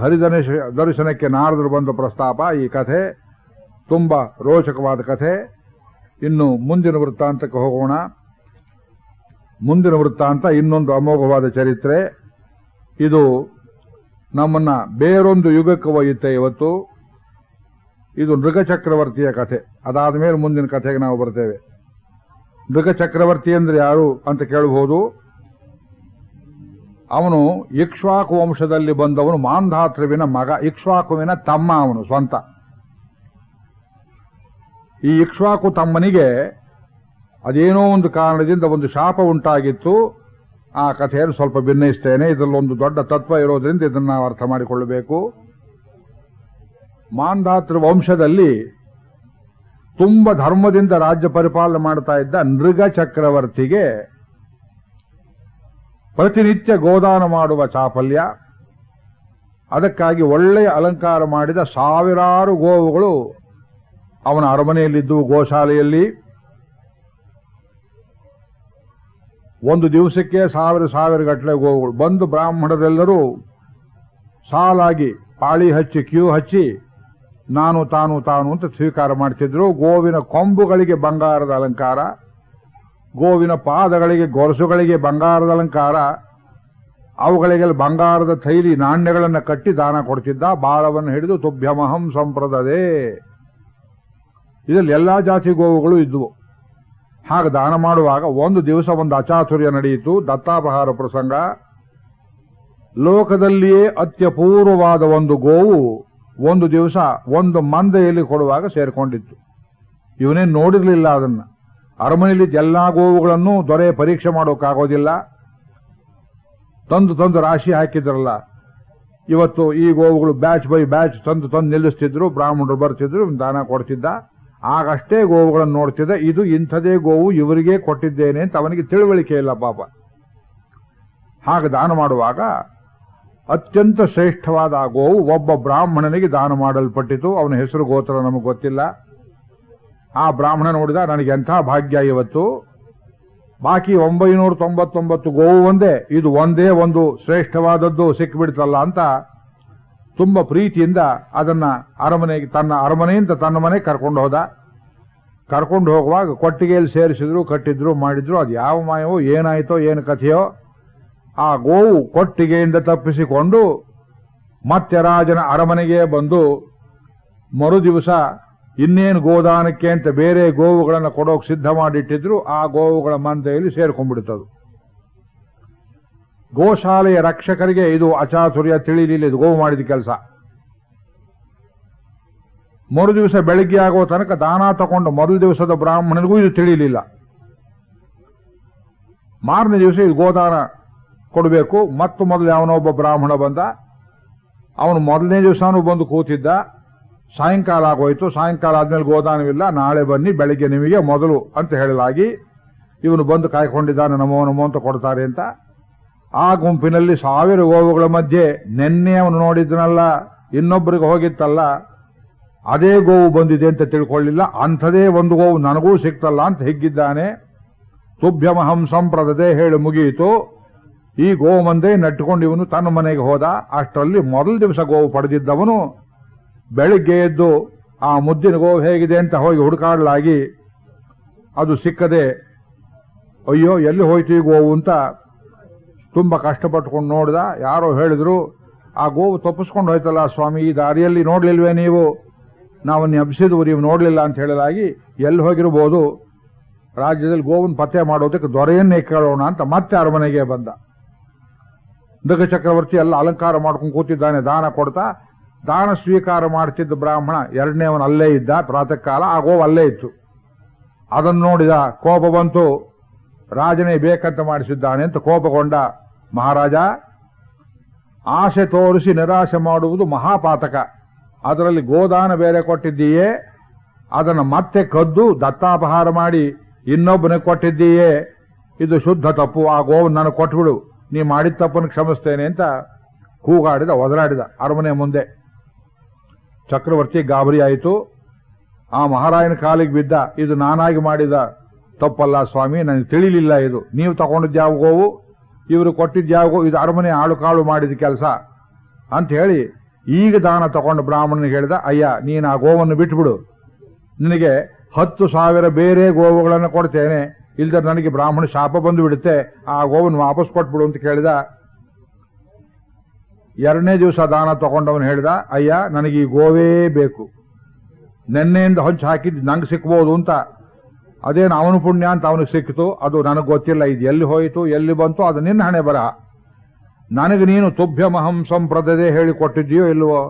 ದರ್ಶನಕ್ಕೆ ನಾರದರು ಬಂದ ಪ್ರಸ್ತಾಪ. ಈ ಕಥೆ ತುಂಬಾ ರೋಚಕವಾದ ಕಥೆ. ಇನ್ನು ಮುಂದಿನ ವೃತ್ತಾಂತಕ್ಕೆ ಹೋಗೋಣ. ಮುಂದಿನ ವೃತ್ತಾಂತ ಇನ್ನೊಂದು ಅಮೋಘವಾದ ಚರಿತ್ರೆ. ಇದು ನಮ್ಮನ್ನ ಬೇರೊಂದು ಯುಗಕ್ಕೆ ಒಯ್ಯುತ್ತೆ ಇವತ್ತು. ಇದು ನೃಗ ಚಕ್ರವರ್ತಿಯ ಕಥೆ. ಅದಾದ ಮೇಲೆ ಮುಂದಿನ ಕಥೆಗೆ ನಾವು ಬರ್ತೇವೆ. ನೃಗ ಚಕ್ರವರ್ತಿ ಅಂದ್ರೆ ಯಾರು ಅಂತ ಕೇಳಬಹುದು. ಅವನು ಇಕ್ಷ್ವಾಕು ವಂಶದಲ್ಲಿ ಬಂದವನು, ಮಾಂಧಾತೃವಿನ ಮಗ, ಇಕ್ಷ್ವಾಕುವಿನ ತಮ್ಮ ಅವನು ಸ್ವಂತ. ಈ ಇಕ್ಷ್ವಾಕು ತಮ್ಮನಿಗೆ ಅದೇನೋ ಒಂದು ಕಾರಣದಿಂದ ಒಂದು ಶಾಪ ಉಂಟಾಗಿತ್ತು. ಆ ಕಥೆಯನ್ನು ಸ್ವಲ್ಪ ಭಿನ್ನಯಿಸ್ತೇನೆ. ಇದರಲ್ಲೊಂದು ದೊಡ್ಡ ತತ್ವ ಇರೋದ್ರಿಂದ ಇದನ್ನು ನಾವು ಅರ್ಥ ಮಾಡಿಕೊಳ್ಳಬೇಕು. ಮಾಂಧಾತೃ ವಂಶದಲ್ಲಿ ತುಂಬ ಧರ್ಮದಿಂದ ರಾಜ್ಯ ಪರಿಪಾಲನೆ ಮಾಡ್ತಾ ಇದ್ದ ನೃಗ ಚಕ್ರವರ್ತಿಗೆ ಪ್ರತಿನಿತ್ಯ ಗೋದಾನ ಮಾಡುವ ಚಾಪಲ್ಯ, ಅದಕ್ಕಾಗಿ ಒಳ್ಳೆಯ ಅಲಂಕಾರ ಮಾಡಿದ ಸಾವಿರಾರು ಗೋವುಗಳು ಅವನ ಅರಮನೆಯಲ್ಲಿದ್ದವು. ಗೋಶಾಲೆಯಲ್ಲಿ ಒಂದು ದಿವಸಕ್ಕೆ ಸಾವಿರ ಗಟ್ಟಲೆ ಗೋವುಗಳು ಬಂದು ಬ್ರಾಹ್ಮಣರೆಲ್ಲರೂ ಸಾಲಾಗಿ ಪಾಳಿ ಹಚ್ಚಿ ಕ್ಯೂ ಹಚ್ಚಿ ನಾನು ತಾನು ತಾನು ಅಂತ ಸ್ವೀಕಾರ ಮಾಡ್ತಿದ್ರು. ಗೋವಿನ ಕೊಂಬುಗಳಿಗೆ ಬಂಗಾರದ ಅಲಂಕಾರ, ಗೋವಿನ ಪಾದಗಳಿಗೆ ಗೊರಸುಗಳಿಗೆ ಬಂಗಾರದ ಅಲಂಕಾರ, ಅವುಗಳಿಗೆಲ್ಲ ಬಂಗಾರದ ಥೈಲಿ ನಾಣ್ಯಗಳನ್ನು ಕಟ್ಟಿ ದಾನ ಕೊಡ್ತಿದ್ದ. ಬಾಳವನ್ನು ಹಿಡಿದು ತುಭ್ಯಮಹಂ ಸಂಪ್ರದದೆ. ಇದರಲ್ಲಿ ಎಲ್ಲಾ ಜಾತಿ ಗೋವುಗಳು ಇದ್ವು. ಹಾಗೆ ದಾನ ಮಾಡುವಾಗ ಒಂದು ದಿವಸ ಒಂದು ಅಚಾತುರ್ಯ ನಡೆಯಿತು. ದತ್ತಾಪಹಾರ ಪ್ರಸಂಗ. ಲೋಕದಲ್ಲಿಯೇ ಅತ್ಯಪೂರ್ವವಾದ ಒಂದು ಗೋವು ಒಂದು ದಿವಸ ಒಂದು ಮಂದೆಯಲ್ಲಿ ಕೊಡುವಾಗ ಸೇರಿಕೊಂಡಿತ್ತು. ಇವನೇ ನೋಡಿರಲಿಲ್ಲ ಅದನ್ನ. ಅರಮನೆಯಲ್ಲಿ ಎಲ್ಲಾ ಗೋವುಗಳನ್ನು ದೊರೆ ಪರೀಕ್ಷೆ ಮಾಡೋಕ್ಕಾಗೋದಿಲ್ಲ. ತಂದು ರಾಶಿ ಹಾಕಿದ್ರಲ್ಲ. ಇವತ್ತು ಈ ಗೋವುಗಳು ಬ್ಯಾಚ್ ಬೈ ಬ್ಯಾಚ್ ತಂದು ನಿಲ್ಲಿಸ್ತಿದ್ರು. ಬ್ರಾಹ್ಮಣರು ಬರ್ತಿದ್ರು, ದಾನ ಕೊಡ್ತಿದ್ದ. ಆಗಷ್ಟೇ ಗೋವುಗಳನ್ನು ನೋಡ್ತಿದ್ದ. ಇದು ಇಂಥದೇ ಗೋವು, ಇವರಿಗೆ ಕೊಟ್ಟಿದ್ದೇನೆ ಅಂತ ಅವನಿಗೆ ತಿಳುವಳಿಕೆ ಇಲ್ಲ ಪಾಪ. ಹಾಗೆ ದಾನ ಮಾಡುವಾಗ ಅತ್ಯಂತ ಶ್ರೇಷ್ಠವಾದ ಆ ಗೋವು ಒಬ್ಬ ಬ್ರಾಹ್ಮಣನಿಗೆ ದಾನ ಮಾಡಲ್ಪಟ್ಟಿತು. ಅವನ ಹೆಸರು ಗೋತ್ರ ನಮಗೆ ಗೊತ್ತಿಲ್ಲ. ಆ ಬ್ರಾಹ್ಮಣ ನೋಡಿದ, ನನಗೆ ಎಂಥ ಭಾಗ್ಯ ಇವತ್ತು. ಬಾಕಿ 999 ಗೋವು ಒಂದೇ, ಇದು ಒಂದೇ ಒಂದು ಶ್ರೇಷ್ಠವಾದದ್ದು ಸಿಕ್ಕಿಬಿಡ್ತಲ್ಲ ಅಂತ ತುಂಬ ಪ್ರೀತಿಯಿಂದ ಅದನ್ನ ಅರಮನೆಗೆ, ತನ್ನ ಅರಮನೆಯಿಂದ ತನ್ನ ಮನೆಗೆ ಕರ್ಕೊಂಡು ಹೋದ. ಕರ್ಕೊಂಡು ಹೋಗುವಾಗ ಕೊಟ್ಟಿಗೆಯಲ್ಲಿ ಸೇರಿಸಿದ್ರು, ಕಟ್ಟಿದ್ರು, ಮಾಡಿದ್ರು. ಅದು ಯಾವ ಮಾಯವೋ ಏನಾಯ್ತೋ ಏನು ಕಥೆಯೋ, ಆ ಗೋವು ಕೊಟ್ಟಿಗೆಯಿಂದ ತಪ್ಪಿಸಿಕೊಂಡು ಮತ್ತೆ ರಾಜನ ಅರಮನೆಗೆ ಬಂದು ಮರು ದಿವಸ ಇನ್ನೇನು ಗೋದಾನಕ್ಕೆ ಅಂತ ಬೇರೆ ಗೋವುಗಳನ್ನು ಕೊಡೋಕೆ ಸಿದ್ಧ ಮಾಡಿಟ್ಟಿದ್ರು. ಆ ಗೋವುಗಳ ಮಂದೆಯಲ್ಲಿ ಸೇರ್ಕೊಂಡ್ಬಿಡುತ್ತದು. ಗೋಶಾಲೆಯ ರಕ್ಷಕರಿಗೆ ಇದು ಅಚಾತುರ್ಯ ತಿಳಿಲಿಲ್ಲ, ಇದು ಗೋವು ಮಾಡಿದ ಕೆಲಸ. ಮರು ದಿವಸ ಬೆಳಿಗ್ಗೆ ಆಗೋ ತನಕ ದಾನ ತಗೊಂಡು ಮೊದಲ ದಿವಸದ ಬ್ರಾಹ್ಮಣನಿಗೂ ಇದು ತಿಳಿಲಿಲ್ಲ. ಮಾರನೇ ದಿವಸ ಇದು ಗೋದಾನ ಕೊಡಬೇಕು. ಮತ್ತು ಮೊದಲು ಯಾವನೊಬ್ಬ ಬ್ರಾಹ್ಮಣ ಬಂದ. ಅವನು ಮೊದಲನೇ ದಿವಸನೂ ಬಂದು ಕೂತಿದ್ದ. ಸಾಯಂಕಾಲ ಆಗೋಯ್ತು. ಸಾಯಂಕಾಲ ಆದ್ಮೇಲೆ ಗೋದಾನವಿಲ್ಲ, ನಾಳೆ ಬನ್ನಿ, ಬೆಳಿಗ್ಗೆ ನಿಮಗೆ ಮೊದಲು ಅಂತ ಹೇಳಲಾಗಿ ಇವನು ಬಂದು ಕಾಯ್ಕೊಂಡಿದ್ದಾನೆ. ನಮೋ ನಮೋ ಅಂತ ಕೊಡ್ತಾರೆ ಅಂತ. ಆ ಗುಂಪಿನಲ್ಲಿ 1000 ಗೋವುಗಳ ಮಧ್ಯೆ ನೆನ್ನೆ ಅವನು ನೋಡಿದ್ನಲ್ಲ, ಇನ್ನೊಬ್ಬರಿಗೆ ಹೋಗಿತ್ತಲ್ಲ, ಅದೇ ಗೋವು ಬಂದಿದೆ ಅಂತ ತಿಳ್ಕೊಳ್ಳಿಲ್ಲ. ಅಂಥದೇ ಒಂದು ಗೋವು ನನಗೂ ಸಿಕ್ತಲ್ಲ ಅಂತ ಹಿಗ್ಗಿದ್ದಾನೆ. ತುಭ್ಯಮಹಂ ಸಂಪ್ರದದೆ ಹೇಳಿ ಮುಗಿಯಿತು. ಈ ಗೋವು ಮಂದೆ ನಟ್ಕೊಂಡು ಇವನು ತನ್ನ ಮನೆಗೆ ಹೋದ. ಅಷ್ಟರಲ್ಲಿ ಮೊದಲ ದಿವಸ ಗೋವು ಪಡೆದಿದ್ದವನು ಬೆಳಿಗ್ಗೆ ಎದ್ದು ಆ ಮುದ್ದಿನ ಗೋವು ಹೇಗಿದೆ ಅಂತ ಹೋಗಿ ಹುಡುಕಾಡಲಾಗಿ ಅದು ಸಿಕ್ಕದೆ, ಅಯ್ಯೋ ಎಲ್ಲಿ ಹೋಯ್ತು ಈ ಗೋವು ಅಂತ ತುಂಬಾ ಕಷ್ಟಪಟ್ಟುಕೊಂಡು ನೋಡಿದ. ಯಾರೋ ಹೇಳಿದ್ರು, ಆ ಗೋವು ತಪ್ಪಿಸ್ಕೊಂಡು ಹೋಯ್ತಲ್ಲ ಸ್ವಾಮಿ, ಈ ದಾರಿಯಲ್ಲಿ ನೋಡ್ಲಿಲ್ವೇ ನೀವು, ನಾವನ್ನ ಎಬ್ಸಿದ್ವು, ನೀವು ನೋಡ್ಲಿಲ್ಲ ಅಂತ ಹೇಳಲಾಗಿ ಎಲ್ಲಿ ಹೋಗಿರ್ಬೋದು. ರಾಜ್ಯದಲ್ಲಿ ಗೋವನ್ನು ಪತ್ತೆ ಮಾಡೋದಕ್ಕೆ ದೊರೆಯನ್ನೇ ಕೇಳೋಣ ಅಂತ ಮತ್ತೆ ಅರಮನೆಗೆ ಬಂದ. ಮೃಗ ಚಕ್ರವರ್ತಿ ಎಲ್ಲ ಅಲಂಕಾರ ಮಾಡ್ಕೊಂಡು ಕೂತಿದ್ದಾನೆ ದಾನ ಕೊಡ್ತಾ. ದಾನ ಸ್ವೀಕಾರ ಮಾಡ್ತಿದ್ದ ಬ್ರಾಹ್ಮಣ ಎರಡನೇವನು ಅಲ್ಲೇ ಇದ್ದ. ಪ್ರಾತಃ ಕಾಲ ಆ ಗೋವು ಅಲ್ಲೇ ಇತ್ತು. ಅದನ್ನು ನೋಡಿದ, ಕೋಪ ಬಂತು. ರಾಜನೇ ಬೇಕಂತ ಮಾಡಿಸಿದ್ದಾನೆ ಅಂತ ಕೋಪಗೊಂಡ. ಮಹಾರಾಜ, ಆಸೆ ತೋರಿಸಿ ನಿರಾಶೆ ಮಾಡುವುದು ಮಹಾಪಾತಕ. ಅದರಲ್ಲಿ ಗೋದಾನ ಬೇರೆ ಕೊಟ್ಟಿದ್ದೀಯೇ, ಅದನ್ನು ಮತ್ತೆ ಕದ್ದು ದತ್ತಾಪಹಾರ ಮಾಡಿ ಇನ್ನೊಬ್ಬನಿಗೆ ಕೊಟ್ಟಿದ್ದೀಯೇ, ಇದು ಶುದ್ಧ ತಪ್ಪು. ಆ ಗೋವನ್ನು ನನಗೆ ಕೊಟ್ಬಿಡು, ನೀ ಮಾಡಿದ ತಪ್ಪನ್ನು ಕ್ಷಮಿಸ್ತೇನೆ ಅಂತ ಕೂಗಾಡಿದ, ಒದರಾಡಿದ ಅರಮನೆ ಮುಂದೆ. ಚಕ್ರವರ್ತಿ ಗಾಬರಿ ಆಯಿತು. ಆ ಮಹಾರಾಯನ ಕಾಲಿಗೆ ಬಿದ್ದ, ಇದು ನಾನಾಗಿ ಮಾಡಿದ ತಪ್ಪಲ್ಲ ಸ್ವಾಮಿ, ನನಗೆ ತಿಳಿಲಿಲ್ಲ. ಇದು ನೀವು ತಗೊಂಡಿದ್ಯಾವ ಗೋವು, ಇವರು ಕೊಟ್ಟಿದ್ಯಾವ ಗೋವು, ಇದು ಅರಮನೆ ಆಳು ಕಾಳು ಮಾಡಿದ ಕೆಲಸ ಅಂತ ಹೇಳಿ ಈಗ ದಾನ ತಗೊಂಡ ಬ್ರಾಹ್ಮಣನಿಗೆ ಹೇಳಿದ, ಅಯ್ಯ ನೀನು ಆ ಗೋವನ್ನು ಬಿಟ್ಬಿಡು, ನಿನಗೆ 10,000 ಬೇರೆ ಗೋವುಗಳನ್ನು ಕೊಡ್ತೇನೆ, ಇಲ್ದರೆ ನನಗೆ ಬ್ರಾಹ್ಮಣ ಶಾಪ ಬಂದು ಬಿಡುತ್ತೆ, ಆ ಗೋವನ್ನು ವಾಪಸ್ ಕೊಟ್ಬಿಡು ಅಂತ ಕೇಳಿದ. ಎರಡನೇ ದಿವಸ ದಾನ ತಗೊಂಡವನು ಹೇಳಿದ, ಅಯ್ಯ ನನಗೆ ಈ ಗೋವೇ ಬೇಕು, ನೆನ್ನೆಯಿಂದ ಹೊಂಚು ಹಾಕಿದ್ದು ನಂಗೆ ಸಿಕ್ಬೋದು ಅಂತ. ಅದೇನು ಅವನು ಪುಣ್ಯ ಅಂತ ಅವನಿಗೆ ಸಿಕ್ಕಿತು, ಅದು ನನಗೆ ಗೊತ್ತಿಲ್ಲ. ಇದು ಎಲ್ಲಿ ಹೋಯಿತು ಎಲ್ಲಿ ಬಂತು ಅದು ನಿನ್ನ ಹಣೆ ಬರಹ. ನನಗೆ ನೀನು ತುಭ್ಯಮಹಂ ಸಂಪ್ರದದೆ ಹೇಳಿ ಕೊಟ್ಟಿದ್ದೀಯೋ ಇಲ್ವೋ,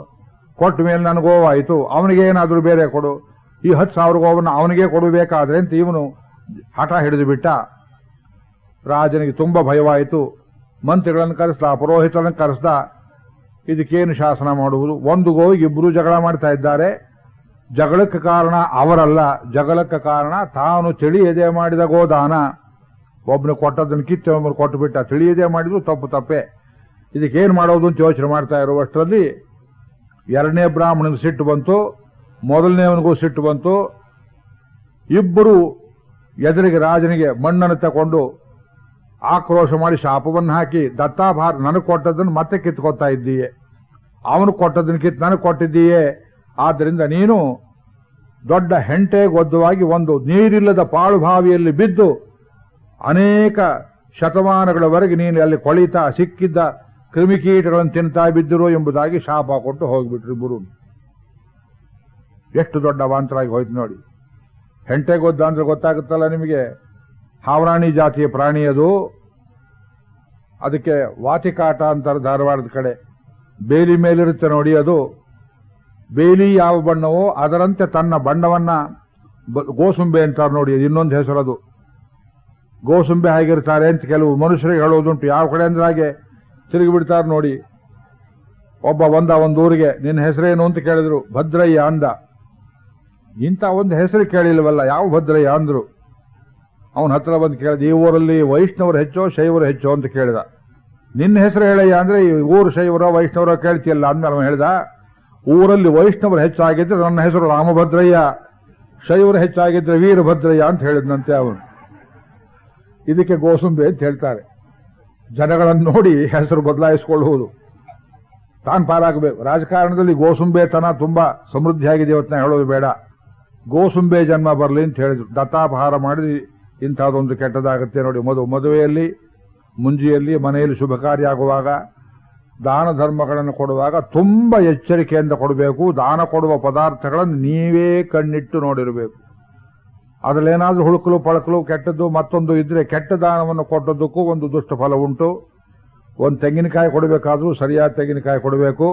ಕೊಟ್ಟ ಮೇಲೆ ನನಗೆ ಗೋವಾಯಿತು, ಅವನಿಗೆ ಏನಾದರೂ ಬೇರೆ ಕೊಡು, ಈ 10,000 ಗೋವನ್ನು ಅವನಿಗೆ ಕೊಡಬೇಕಾದ್ರೆ ಅಂತ ಇವನು ಹಠ ಹಿಡಿದು ಬಿಟ್ಟ. ರಾಜನಿಗೆ ತುಂಬಾ ಭಯವಾಯಿತು. ಮಂತ್ರಿಗಳನ್ನು ಕರೆಸ್ದ, ಪುರೋಹಿತರನ್ನು ಕರೆಸ್ದ. ಇದಕ್ಕೇನು ಶಾಸನ ಮಾಡುವುದು? ಒಂದು ಗೋವಿಗೆ ಇಬ್ಬರು ಜಗಳ ಮಾಡ್ತಾ ಇದ್ದಾರೆ. ಜಗಳಕ್ಕೆ ಕಾರಣ ಅವರಲ್ಲ, ಜಗಳಕ್ಕೆ ಕಾರಣ ತಾನು ತಿಳಿಯದೆ ಮಾಡಿದ ಗೋದಾನ. ಒಬ್ಬನು ಕೊಟ್ಟದನ್ನು ಕಿತ್ತು ಒಬ್ಬರು ಕೊಟ್ಟು ಬಿಟ್ಟ. ತಿಳಿಯದೆ ಮಾಡಿದ್ರು ತಪ್ಪು ತಪ್ಪೆ. ಇದಕ್ಕೇನು ಮಾಡೋದು ಅಂತ ಯೋಚನೆ ಮಾಡ್ತಾ ಇರುವಷ್ಟರಲ್ಲಿ ಎರಡನೇ ಬ್ರಾಹ್ಮಣನಿಗೆ ಸಿಟ್ಟು ಬಂತು, ಮೊದಲನೇವನಿಗೂ ಸಿಟ್ಟು ಬಂತು. ಇಬ್ಬರು ಎದುರಿಗೆ ರಾಜನಿಗೆ ಮಣ್ಣನ್ನು ತಗೊಂಡು ಆಕ್ರೋಶ ಮಾಡಿ ಶಾಪವನ್ನು ಹಾಕಿ, ದತ್ತಾಭಾರ ನನಗೆ ಕೊಟ್ಟದನ್ನು ಮತ್ತೆ ಕಿತ್ಕೊತಾ ಇದ್ದೀಯೆ, ಅವನು ಕೊಟ್ಟದನ್ನು ಕಿತ್ತು ನನಗೆ ಕೊಟ್ಟಿದ್ದೀಯೆ, ಆದ್ದರಿಂದ ನೀನು ದೊಡ್ಡ ಹೆಂಟೆಗೊದ್ದವಾಗಿ ಒಂದು ನೀರಿಲ್ಲದ ಪಾಳುಭಾವಿಯಲ್ಲಿ ಬಿದ್ದು ಅನೇಕ ಶತಮಾನಗಳವರೆಗೆ ನೀನು ಅಲ್ಲಿ ಕೊಳಿತಾ ಸಿಕ್ಕಿದ್ದ ಕ್ರಿಮಿಕೀಟಗಳನ್ನು ತಿಂತಾ ಬಿದ್ದಿರೋ ಎಂಬುದಾಗಿ ಶಾಪ ಕೊಟ್ಟು ಹೋಗಿಬಿಟ್ರು ಇಬ್ಬರು. ಎಷ್ಟು ದೊಡ್ಡ ಅವಾಂತರಾಗಿ ಹೋಯ್ತು ನೋಡಿ. ಹೆಂಟೆಗೊದ್ದ ಅಂದ್ರೆ ಗೊತ್ತಾಗುತ್ತಲ್ಲ ನಿಮಗೆ, ಹಾವರಾಣಿ ಜಾತಿಯ ಪ್ರಾಣಿ ಅದು. ಅದಕ್ಕೆ ವಾತಿಕಾಟ ಅಂತಾರೆ ಧಾರವಾಡದ ಕಡೆ. ಬೇಲಿ ಮೇಲಿರುತ್ತೆ ನೋಡಿ ಅದು. ಬೇಲಿ ಯಾವ ಬಣ್ಣವೋ ಅದರಂತೆ ತನ್ನ ಬಣ್ಣವನ್ನ ಗೋಸುಂಬೆ ಅಂತಾರೆ ನೋಡಿ, ಇನ್ನೊಂದು ಹೆಸರದು. ಗೋಸುಂಬೆ ಆಗಿರ್ತಾರೆ ಅಂತ ಕೆಲವು ಮನುಷ್ಯರಿಗೆ ಹೇಳೋದುಂಟು. ಯಾವ ಕಡೆ ಅಂದ್ರೆ ಹಾಗೆ ತಿರುಗಿ ಬಿಡ್ತಾರೆ ನೋಡಿ. ಒಬ್ಬ ಒಂದು ಊರಿಗೆ ನಿನ್ನ ಹೆಸರೇನು ಅಂತ ಕೇಳಿದ್ರು. ಭದ್ರಯ್ಯ ಅಂದ. ಇಂಥ ಒಂದು ಹೆಸರು ಕೇಳಿಲ್ವಲ್ಲ, ಯಾವ ಭದ್ರಯ್ಯ ಅಂದ್ರು. ಅವನ ಹತ್ರ ಬಂದು ಕೇಳಿದ, ಈ ಊರಲ್ಲಿ ವೈಷ್ಣವರು ಹೆಚ್ಚೋ ಶೈವರು ಹೆಚ್ಚೋ ಅಂತ ಕೇಳಿದ. ನಿನ್ನ ಹೆಸರು ಹೇಳಯ್ಯ ಅಂದ್ರೆ ಈ ಊರು ಶೈವರೋ ವೈಷ್ಣವರೋ ಕೇಳ್ತಿಯಲ್ಲ ಅಂದ್ಮೇಲೆ ಅವನು ಹೇಳ್ದ, ಊರಲ್ಲಿ ವೈಷ್ಣವರು ಹೆಚ್ಚಾಗಿದ್ರೆ ನನ್ನ ಹೆಸರು ರಾಮಭದ್ರಯ್ಯ, ಶೈವರು ಹೆಚ್ಚಾಗಿದ್ರೆ ವೀರಭದ್ರಯ್ಯ ಅಂತ ಹೇಳಿದ್ನಂತೆ ಅವನು. ಇದಕ್ಕೆ ಗೋಸುಂಬೆ ಅಂತ ಹೇಳ್ತಾರೆ. ಜನಗಳನ್ನು ನೋಡಿ ಹೆಸರು ಬದಲಾಯಿಸಿಕೊಳ್ಳುವುದು, ತಾನು ಪಾರಾಗಬೇಕು. ರಾಜಕಾರಣದಲ್ಲಿ ಗೋಸುಂಬೆತನ ತುಂಬಾ ಸಮೃದ್ಧಿಯಾಗಿದೆ ಇವತ್ತು, ಹೇಳೋದು ಬೇಡ. ಗೋಸುಂಬೆ ಜನ್ಮ ಬರಲಿ ಅಂತ ಹೇಳಿದ್ರು. ದತ್ತಾಪಹಾರ ಮಾಡಿ ಇಂಥದ್ದೊಂದು ಕೆಟ್ಟದಾಗುತ್ತೆ ನೋಡಿ. ಮದುವೆಯಲ್ಲಿ ಮುಂಜಿಯಲ್ಲಿ ಮನೆಯಲ್ಲಿ ಶುಭ ಕಾರ್ಯ ಆಗುವಾಗ ದಾನ ಧರ್ಮಗಳನ್ನು ಕೊಡುವಾಗ ತುಂಬಾ ಎಚ್ಚರಿಕೆಯಿಂದ ಕೊಡಬೇಕು. ದಾನ ಕೊಡುವ ಪದಾರ್ಥಗಳನ್ನು ನೀವೇ ಕಣ್ಣಿಟ್ಟು ನೋಡಿರಬೇಕು. ಅದರಲ್ಲೇನಾದ್ರೂ ಹುಳುಕಲು ಪಳಕಲು ಕೆಟ್ಟದ್ದು ಮತ್ತೊಂದು ಇದ್ರೆ ಕೆಟ್ಟ ದಾನವನ್ನು ಕೊಟ್ಟದ್ದಕ್ಕೂ ಒಂದು ದುಷ್ಟ ಫಲ ಉಂಟು. ಒಂದು ತೆಂಗಿನಕಾಯಿ ಕೊಡಬೇಕಾದ್ರೂ ಸರಿಯಾದ ತೆಂಗಿನಕಾಯಿ ಕೊಡಬೇಕು.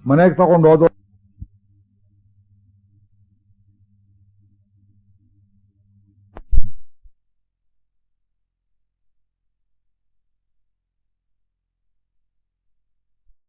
ಮನೆಗೆ ತಗೊಂಡು ಹೋದೋ